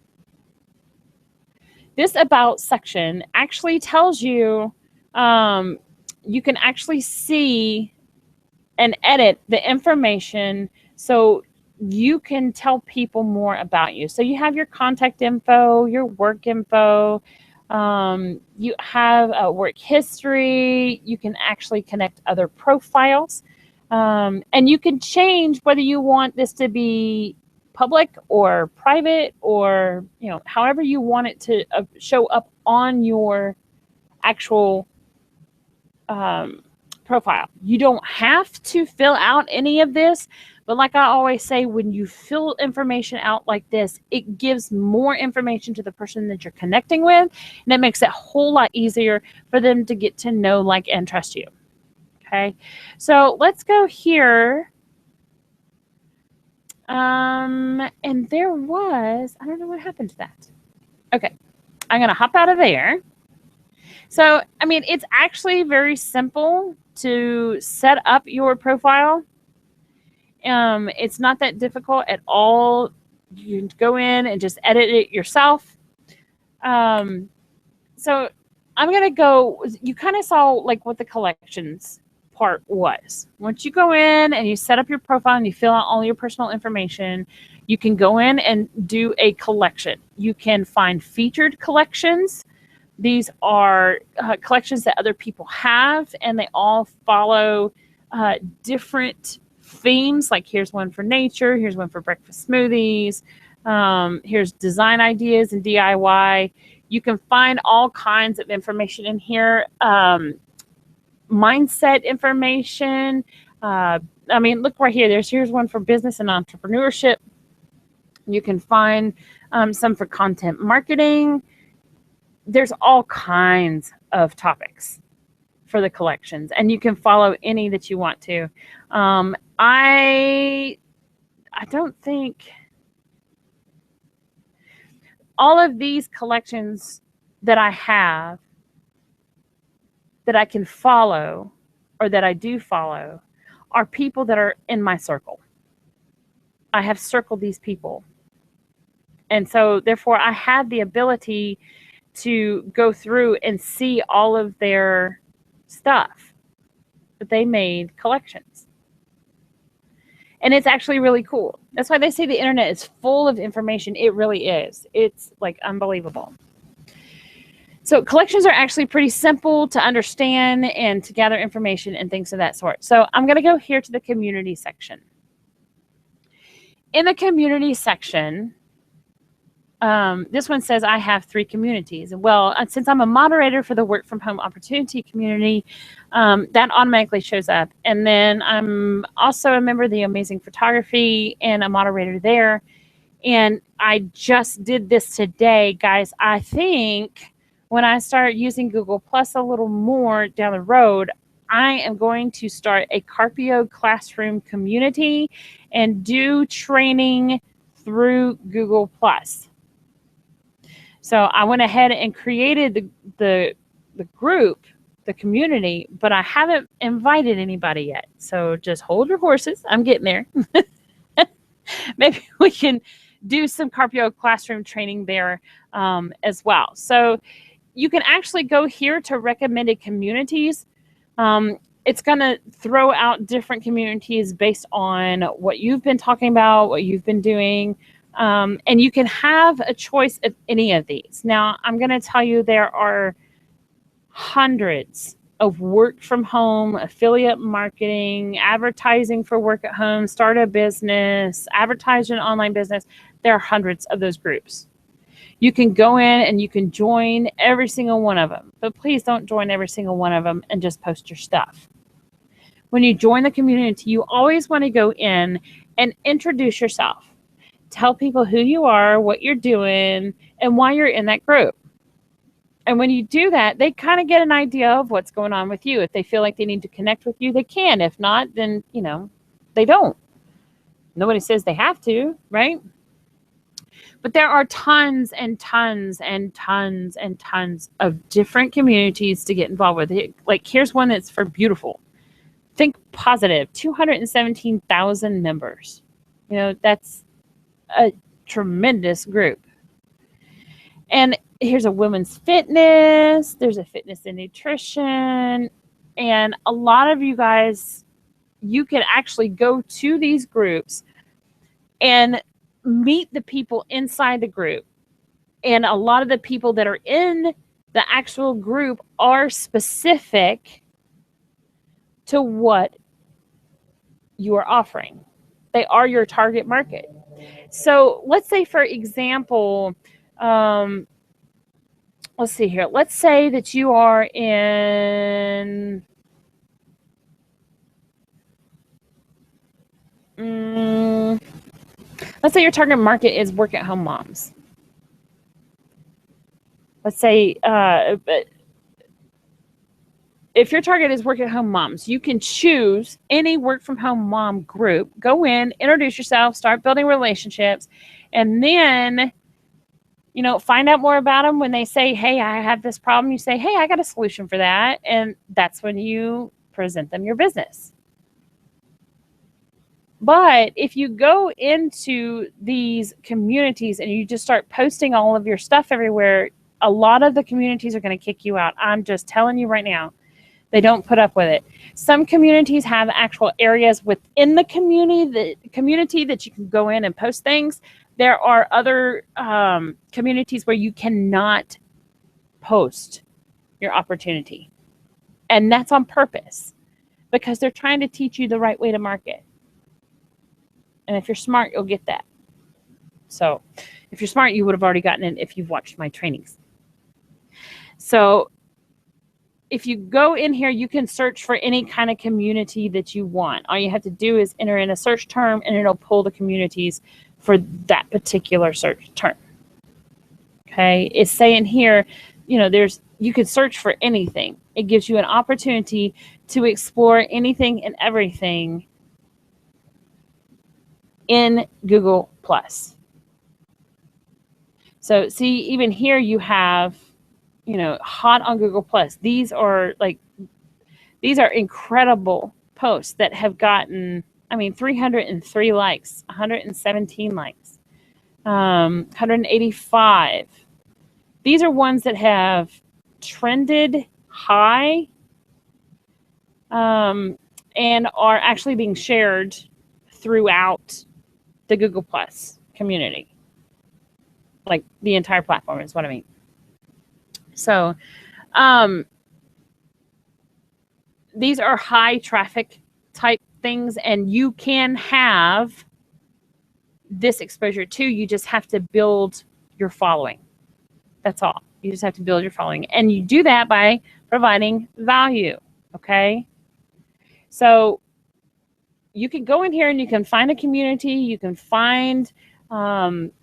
This About section actually tells you, you can actually see and edit the information so you can tell people more about you. So you have your contact info, your work info, you have a work history, you can actually connect other profiles, and you can change whether you want this to be public or private, or however you want it to show up on your actual profile. You don't have to fill out any of this, but like I always say, when you fill information out like this, it gives more information to the person that you're connecting with, and it makes it a whole lot easier for them to get to know, like, and trust you. Okay, so let's go here. And there was, I don't know what happened to that. Okay, I'm going to hop out of there. So, I mean, it's actually very simple to set up your profile. It's not that difficult at all. You can go in and just edit it yourself. So I'm going to go, you kind of saw like what the collections part was. Once you go in and you set up your profile and you fill out all your personal information, you can go in and do a collection. You can find featured collections. These are collections that other people have, and they all follow different themes. Like here's one for nature, here's one for breakfast smoothies, here's design ideas and DIY. You can find all kinds of information in here. Mindset information. Look right here. Here's one for business and entrepreneurship. You can find some for content marketing. There's all kinds of topics for the collections, and you can follow any that you want to. I don't think all of these collections that I have that I can follow or that I do follow are people that are in my circle. I have circled these people. And so therefore I have the ability to go through and see all of their stuff that they made collections. And it's actually really cool. That's why they say the internet is full of information. It really is. It's like unbelievable. So collections are actually pretty simple to understand and to gather information and things of that sort. So I'm going to go here to the community section. In the community section, this one says I have 3 communities. Well, since I'm a moderator for the Work from Home Opportunity community, that automatically shows up. And then I'm also a member of the Amazing Photography and a moderator there. And I just did this today, guys. I think when I start using Google Plus a little more down the road, I am going to start a Carpio Classroom community and do training through Google Plus. So I went ahead and created the group, the community, but I haven't invited anybody yet. So just hold your horses. I'm getting there. Maybe we can do some Carpio Classroom training there as well. So you can actually go here to recommended communities. It's going to throw out different communities based on what you've been talking about, what you've been doing. And you can have a choice of any of these. Now, I'm going to tell you there are hundreds of work from home, affiliate marketing, advertising for work at home, start a business, advertise an online business. There are hundreds of those groups. You can go in and you can join every single one of them, but please don't join every single one of them and just post your stuff. When you join the community, you always want to go in and introduce yourself. Tell people who you are, what you're doing, and why you're in that group. And when you do that, they kind of get an idea of what's going on with you. If they feel like they need to connect with you, they can. If not, then, they don't. Nobody says they have to, right? But there are tons and tons and tons and tons of different communities to get involved with. Like, here's one that's for beautiful. Think Positive, 217,000 members. That's a tremendous group. And here's a women's fitness. There's a fitness and nutrition. And a lot of you guys, you can actually go to these groups and meet the people inside the group. And a lot of the people that are in the actual group are specific to what you are offering. They are your target market. So let's say, for example, let's see here. Let's say that you are in let's say your target market is work at home moms. Let's say if your target is work at home moms, you can choose any work from home mom group, go in, introduce yourself, start building relationships, and then, find out more about them. When they say, hey, I have this problem, you say, hey, I got a solution for that. And that's when you present them your business. But if you go into these communities and you just start posting all of your stuff everywhere, a lot of the communities are going to kick you out. I'm just telling you right now. They don't put up with it. Some communities have actual areas within the community that you can go in and post things. There are other communities where you cannot post your opportunity. And that's on purpose because they're trying to teach you the right way to market. And if you're smart, you'll get that. So if you're smart, you would have already gotten it if you've watched my trainings. So if you go in here, you can search for any kind of community that you want. All you have to do is enter in a search term and it'll pull the communities for that particular search term. Okay, it's saying here, you know, you could search for anything. It gives you an opportunity to explore anything and everything in Google Plus. So see, even here you have, you know, hot on Google Plus. These are incredible posts that have gotten, I mean, 303 likes, 117 likes, 185. These are ones that have trended high and are actually being shared throughout the Google Plus community. Like the entire platform is what I mean. So these are high traffic type things, and you can have this exposure too. You just have to build your following. That's all. You just have to build your following. And you do that by providing value. Okay. So you can go in here and you can find a community. You can find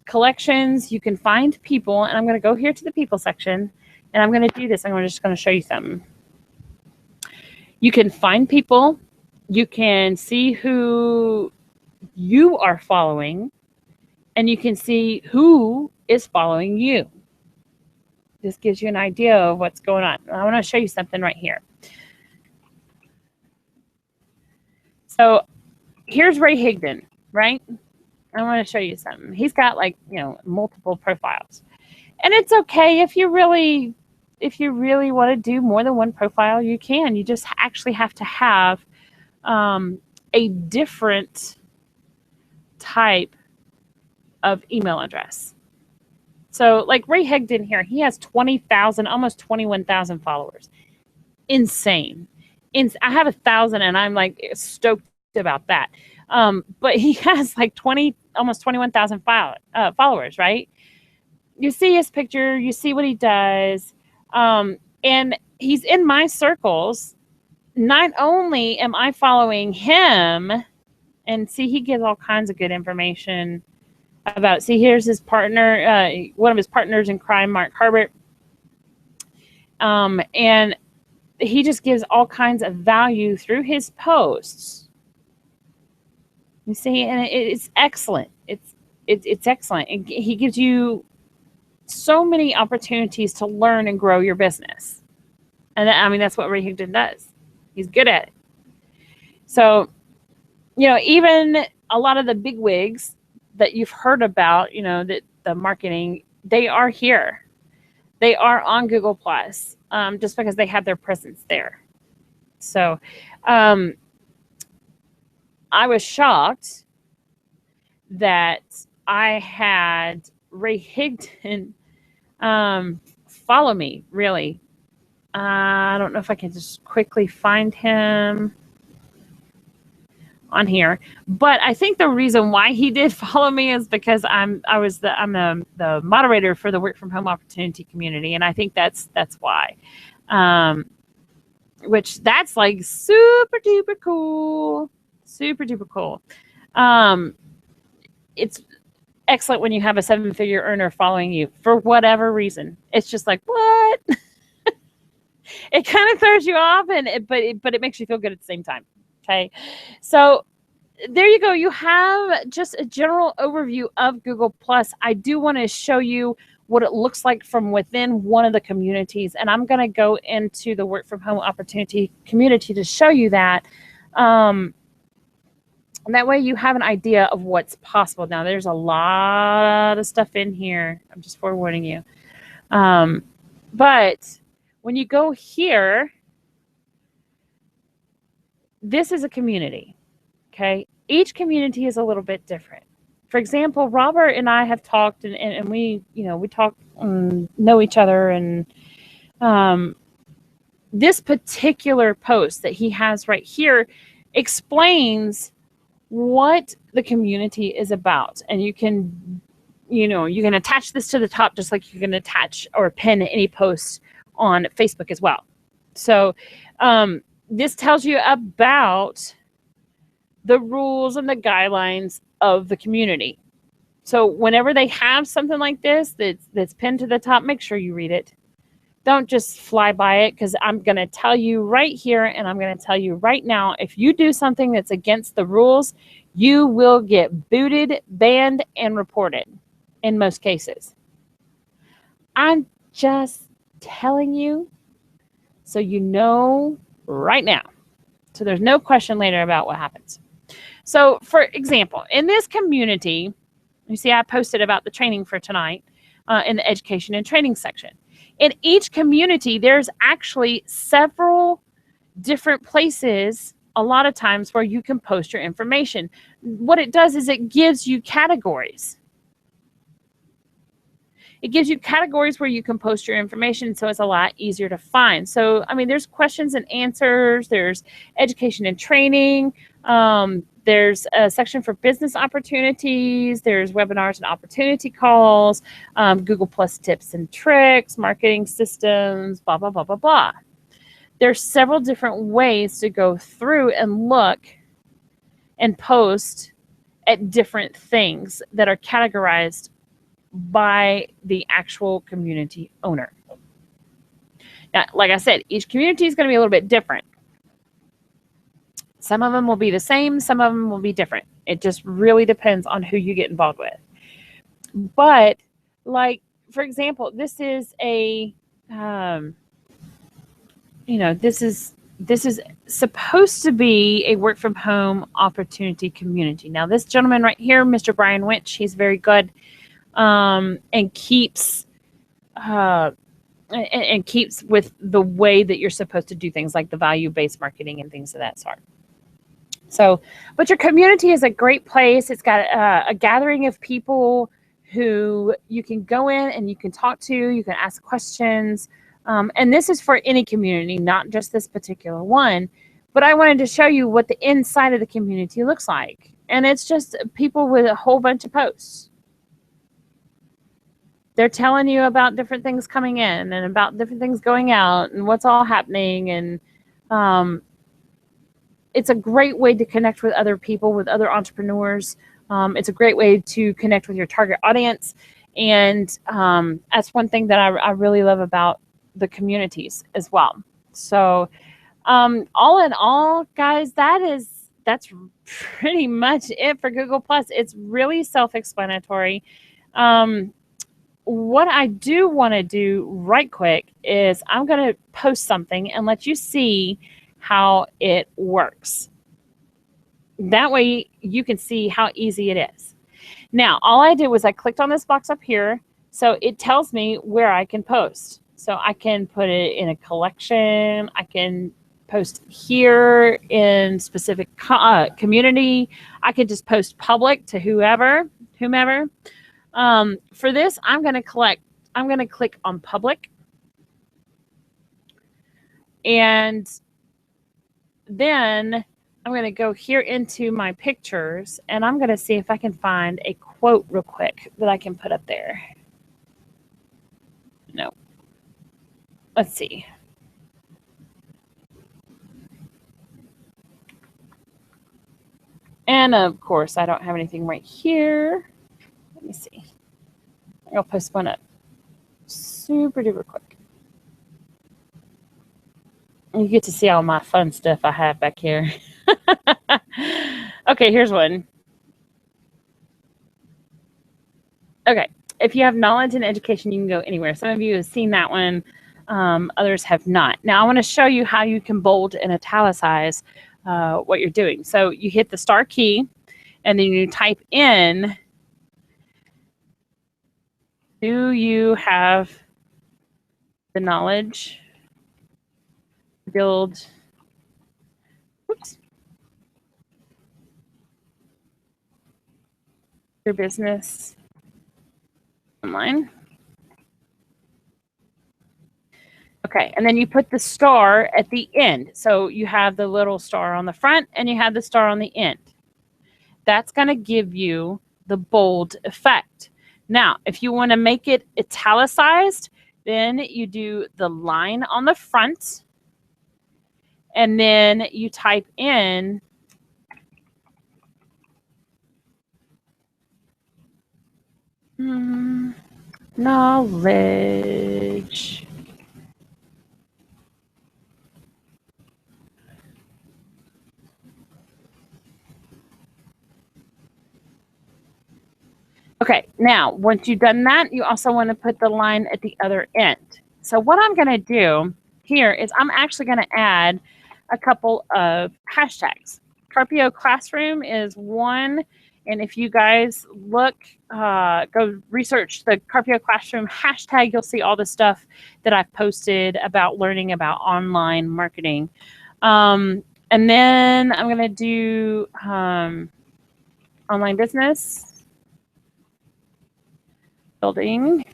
collections. You can find people. And I'm going to go here to the people section. And I'm going to do this. I'm just going to show you something. You can find people. You can see who you are following. And you can see who is following you. This gives you an idea of what's going on. I want to show you something right here. So here's Ray Higdon, right? I want to show you something. He's got like, you know, multiple profiles. And it's okay if you really want to do more than one profile, you can. You just actually have to have a different type of email address. So like Ray Higdon here, he has 20,000, almost 21,000 followers. Insane. I have 1,000 and I'm like stoked about that. But he has like almost 21,000 followers, right? You see his picture, you see what he does. And he's in my circles. Not only am I following him, and see, he gives all kinds of good information about, see, here's his partner, one of his partners in crime, Mark Harbert. And he just gives all kinds of value through his posts. You see, and it's excellent. It's excellent. He gives you so many opportunities to learn and grow your business. And I mean, that's what Ray Higdon does. He's good at it. So, you know, even a lot of the big wigs that you've heard about, you know, that the marketing, they are here. They are on Google Plus, just because they have their presence there. So I was shocked that I had Ray Higdon follow me, really. I don't know if I can just quickly find him on here, but I think the reason why he did follow me is because I'm the moderator for the work from home opportunity community, and I think that's why. Which that's like super duper cool, It's excellent when you have a 7-figure earner following you for whatever reason. It's just like, what? It kind of throws you off, but it makes you feel good at the same time. Okay, so there you go. You have just a general overview of Google Plus. I do want to show you what it looks like from within one of the communities, and I'm going to go into the work from home opportunity community to show you that. And that way you have an idea of what's possible. Now, there's a lot of stuff in here. I'm just forewarning you. But when you go here, this is a community, okay? Each community is a little bit different. For example, Robert and I have talked, and we, we talk, know each other, and this particular post that he has right here explains what the community is about. And you can, you can attach this to the top just like you can attach or pin any post on Facebook as well. So this tells you about the rules and the guidelines of the community. So whenever they have something like this that's pinned to the top, make sure you read it. Don't just fly by it, because I'm going to tell you right here, and I'm going to tell you right now, if you do something that's against the rules, you will get booted, banned, and reported in most cases. I'm just telling you so you know right now. So there's no question later about what happens. So, for example, in this community, you see I posted about the training for tonight in the education and training section. In each community, there's actually several different places, a lot of times, where you can post your information. What it does is it gives you categories. It gives you categories where you can post your information, so it's a lot easier to find. So, I mean, there's questions and answers, there's education and training, there's a section for business opportunities, there's webinars and opportunity calls, Google Plus tips and tricks, marketing systems, blah, blah, blah, blah, blah. There's several different ways to go through and look and post at different things that are categorized by the actual community owner. Now, like I said, each community is going to be a little bit different. Some of them will be the same, some of them will be different. It just really depends on who you get involved with. But, like, for example, this is a, this is supposed to be a work from home opportunity community. Now, this gentleman right here, Mr. Brian Winch, he's very good. And keeps with the way that you're supposed to do things, like the value-based marketing and things of that sort. So, but your community is a great place. It's got a gathering of people who you can go in and you can talk to, you can ask questions. And this is for any community, not just this particular one. But I wanted to show you what the inside of the community looks like. And it's just people with a whole bunch of posts. They're telling you about different things coming in and about different things going out and what's all happening. And it's a great way to connect with other people, with other entrepreneurs. It's a great way to connect with your target audience. And that's one thing that I really love about the communities as well. So all in all, guys, that's pretty much it for Google+. It's really self-explanatory. What I do want to do right quick is I'm going to post something and let you see how it works. That way you can see how easy it is. Now, all I did was I clicked on this box up here, so it tells me where I can post. So I can put it in a collection. I can post here in specific community. I could just post public to whomever. For this, I'm going to click on public. And then I'm going to go here into my pictures, and I'm going to see if I can find a quote real quick that I can put up there. No. Let's see. And of course, I don't have anything right here. Let me see. I'll post one up super duper quick. You get to see all my fun stuff I have back here. Okay, here's one. Okay, if you have knowledge and education, you can go anywhere. Some of you have seen that one. Others have not. Now, I want to show you how you can bold and italicize what you're doing. So you hit the star key, and then you type in, do you have the knowledge to build Your business online. Okay, and then you put the star at the end. So you have the little star on the front and you have the star on the end. That's going to give you the bold effect. Now, if you want to make it italicized, then you do the line on the front and then you type in knowledge. Okay, now once you've done that, you also want to put the line at the other end. So what I'm going to do here is I'm actually going to add a couple of hashtags. Carpio Classroom is one, and if you guys look, go research the Carpio Classroom hashtag, you'll see all the stuff that I've posted about learning about online marketing. And then I'm going to do online business. Building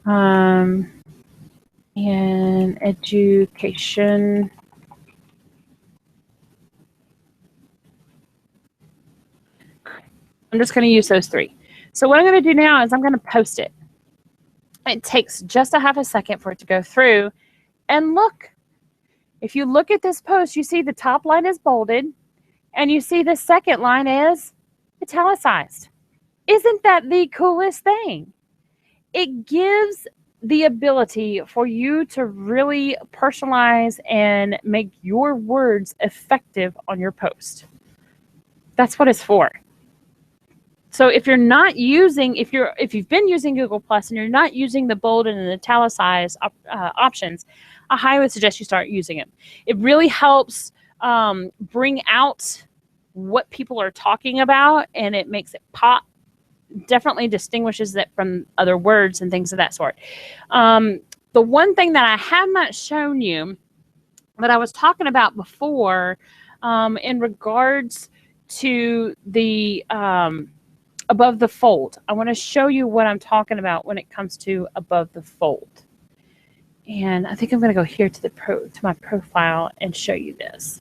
and education. I'm just going to use those three. So what I'm going to do now is I'm going to post it. It takes just a half a second for it to go through. And look, if you look at this post, you see the top line is bolded and you see the second line is italicized. Isn't that the coolest thing? It gives the ability for you to really personalize and make your words effective on your post. That's what it's for. So if you're not using, if you've been using Google Plus and you're not using the bold and the italicized options, I highly suggest you start using it. It really helps bring out what people are talking about, and it makes it pop. Definitely distinguishes it from other words and things of that sort. The one thing that I have not shown you that I was talking about before in regards to the above the fold, I want to show you what I'm talking about when it comes to above the fold. And I think I'm going to go here to my profile and show you this.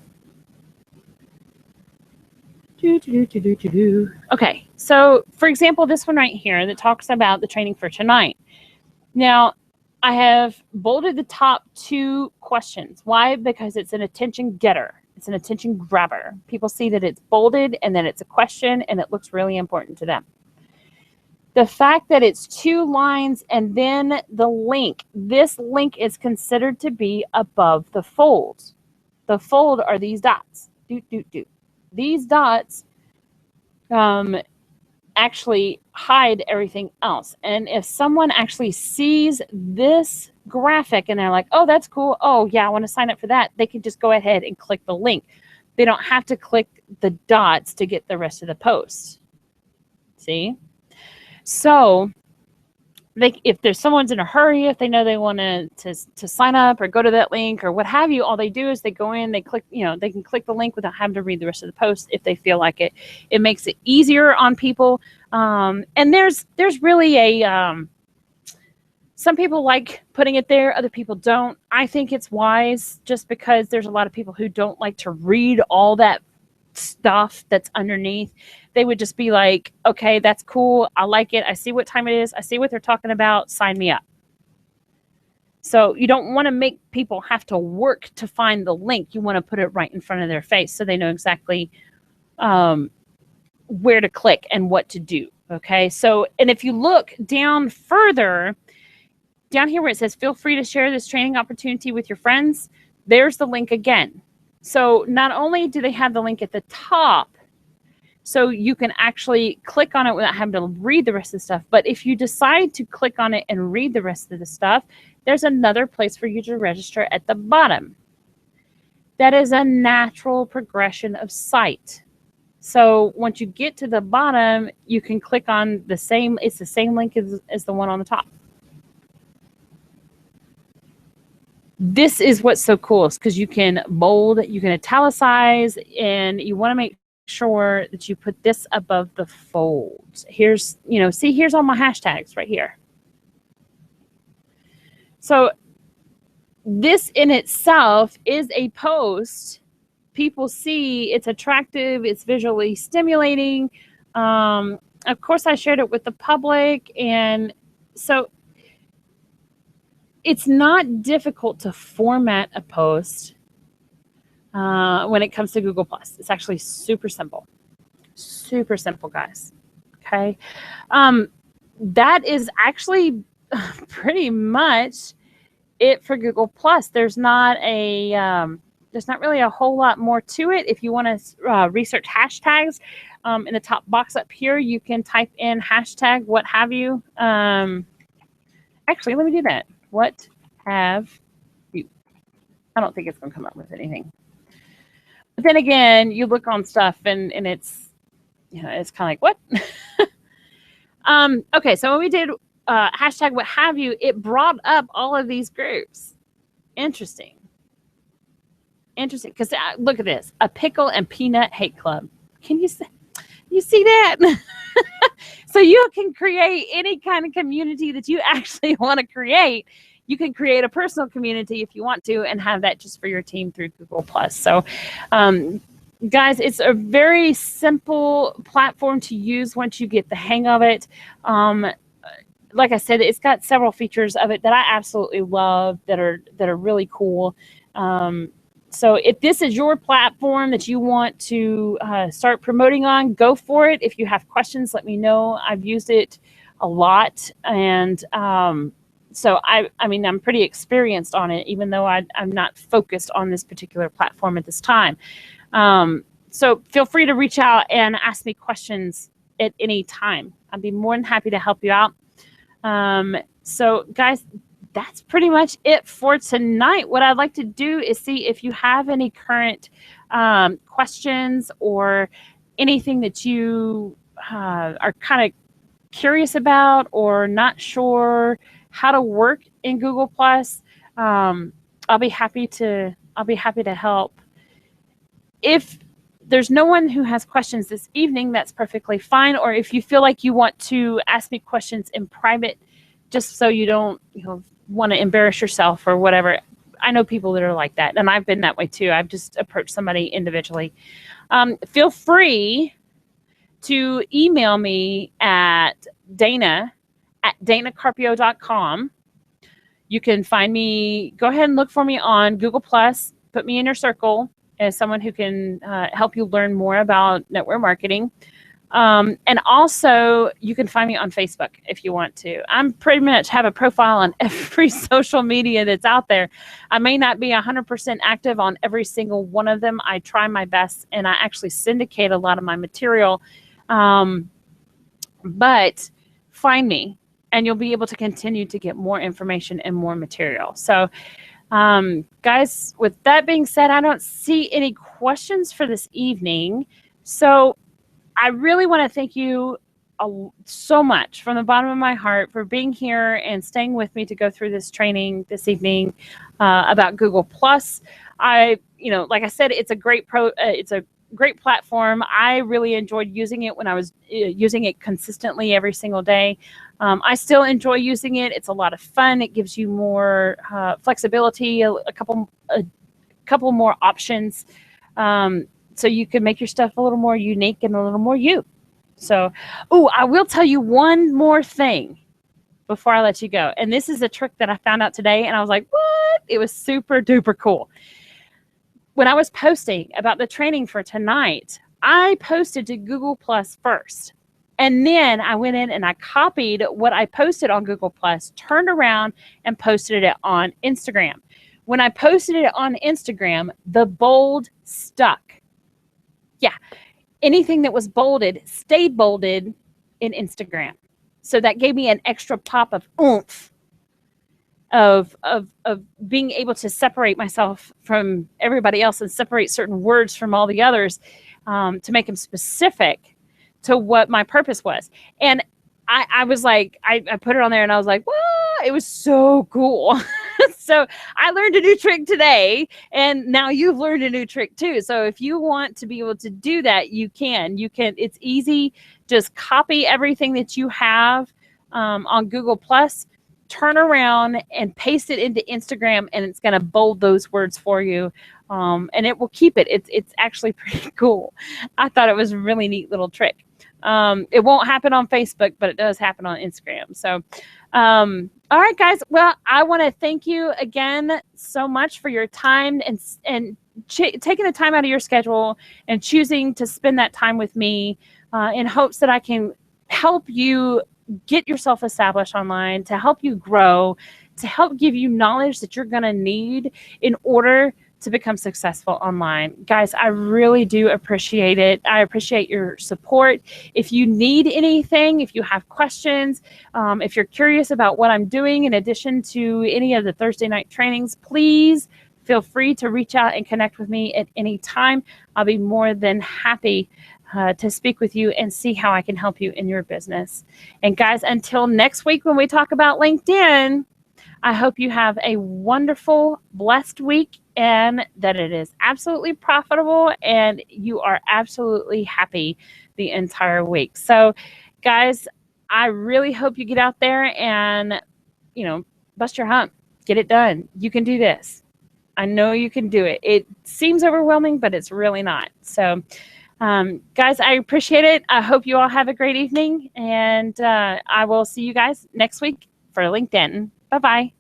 Okay, so for example, this one right here that talks about the training for tonight. Now, I have bolded the top two questions. Why? Because it's an attention getter. It's an attention grabber. People see that it's bolded and then it's a question and it looks really important to them. The fact that it's two lines and then the link, this link is considered to be above the fold. The fold are these dots. These dots actually hide everything else. And if someone actually sees this graphic and they're like, oh, that's cool. Oh, yeah, I want to sign up for that. They can just go ahead and click the link. They don't have to click the dots to get the rest of the post. See? So if there's someone's in a hurry, if they know they want to sign up or go to that link or what have you, all they do is they go in, they click, they can click the link without having to read the rest of the post if they feel like it. It makes it easier on people. And there's really some people like putting it there, other people don't. I think it's wise just because there's a lot of people who don't like to read all that stuff that's underneath. They would just be like, okay, that's cool. I like it. I see what time it is. I see what they're talking about. Sign me up. So you don't want to make people have to work to find the link. You want to put it right in front of their face so they know exactly where to click and what to do. Okay. So, and if you look down further, down here where it says, feel free to share this training opportunity with your friends, there's the link again. So not only do they have the link at the top, so you can actually click on it without having to read the rest of the stuff, but if you decide to click on it and read the rest of the stuff, there's another place for you to register at the bottom. That is a natural progression of site. So once you get to the bottom, you can click on it's the same link as the one on the top. This is what's so cool, is because you can bold, you can italicize, and you want to make sure that you put this above the folds. Here's, here's all my hashtags right here. So this in itself is a post. People see it's attractive, it's visually stimulating. Of course, I shared it with the public. And so it's not difficult to format a post when it comes to Google+. It's actually super simple. Super simple, guys. Okay. That is actually pretty much it for Google+. There's not really a whole lot more to it. If you want to research hashtags, in the top box up here, you can type in hashtag what have you. Actually, let me do that. What have you? I don't think it's going to come up with anything. But then again, you look on stuff and it's, it's kind of like, what? Okay, so when we did hashtag what have you, it brought up all of these groups. Interesting. Because look at this, a pickle and peanut hate club. Can you see that? So you can create any kind of community that you actually want to create. You can create a personal community if you want to and have that just for your team through Google+. So guys, it's a very simple platform to use once you get the hang of it. Like I said, it's got several features of it that I absolutely love that are really cool. So if this is your platform that you want to start promoting on, go for it. If you have questions, let me know. I've used it a lot. And so I'm pretty experienced on it, even though I'm not focused on this particular platform at this time. So feel free to reach out and ask me questions at any time. I'd be more than happy to help you out. So guys, that's pretty much it for tonight. What I'd like to do is see if you have any current questions or anything that you are kind of curious about or not sure how to work in Google+. I'll be happy to help. If there's no one who has questions this evening, that's perfectly fine. Or if you feel like you want to ask me questions in private, just so you don't want to embarrass yourself or whatever. I know people that are like that, and I've been that way too. I've just approached somebody individually. Feel free to email me at dana@danacarpio.com. You can find me, go ahead and look for me on Google+, put me in your circle as someone who can help you learn more about network marketing. And also, you can find me on Facebook if you want to. I'm pretty much have a profile on every social media that's out there. I may not be 100% active on every single one of them. I try my best, and I actually syndicate a lot of my material. But find me, and you'll be able to continue to get more information and more material. So, guys, with that being said, I don't see any questions for this evening. So I really want to thank you so much from the bottom of my heart for being here and staying with me to go through this training this evening about Google+. Like I said, it's a great platform. I really enjoyed using it when I was using it consistently every single day. I still enjoy using it. It's a lot of fun. It gives you more flexibility, a couple more options. So you can make your stuff a little more unique and a little more you. So, I will tell you one more thing before I let you go. And this is a trick that I found out today, and I was like, what? It was super duper cool. When I was posting about the training for tonight, I posted to Google+ first. And then I went in and I copied what I posted on Google+, turned around and posted it on Instagram. When I posted it on Instagram, the bold stuck. Yeah, anything that was bolded stayed bolded in Instagram. So that gave me an extra pop of oomph of being able to separate myself from everybody else and separate certain words from all the others to make them specific to what my purpose was. And I was like, I put it on there and I was like, wow, it was so cool. So I learned a new trick today, and now you've learned a new trick too. So if you want to be able to do that, you can. It's easy. Just copy everything that you have on Google Plus, turn around and paste it into Instagram, and it's going to bold those words for you. And it will keep it. It's actually pretty cool. I thought it was a really neat little trick. It won't happen on Facebook, but it does happen on Instagram. So, all right, guys. Well, I want to thank you again so much for your time and taking the time out of your schedule and choosing to spend that time with me in hopes that I can help you get yourself established online, to help you grow, to help give you knowledge that you're going to need in order to become successful online. Guys, I really do appreciate it. I appreciate your support. If you need anything, if you have questions, if you're curious about what I'm doing in addition to any of the Thursday night trainings, please feel free to reach out and connect with me at any time. I'll be more than happy to speak with you and see how I can help you in your business. And guys, until next week when we talk about LinkedIn, I hope you have a wonderful, blessed week and that it is absolutely profitable and you are absolutely happy the entire week. So, guys, I really hope you get out there and, bust your hump. Get it done. You can do this. I know you can do it. It seems overwhelming, but it's really not. So, guys, I appreciate it. I hope you all have a great evening, and I will see you guys next week for LinkedIn. Bye-bye.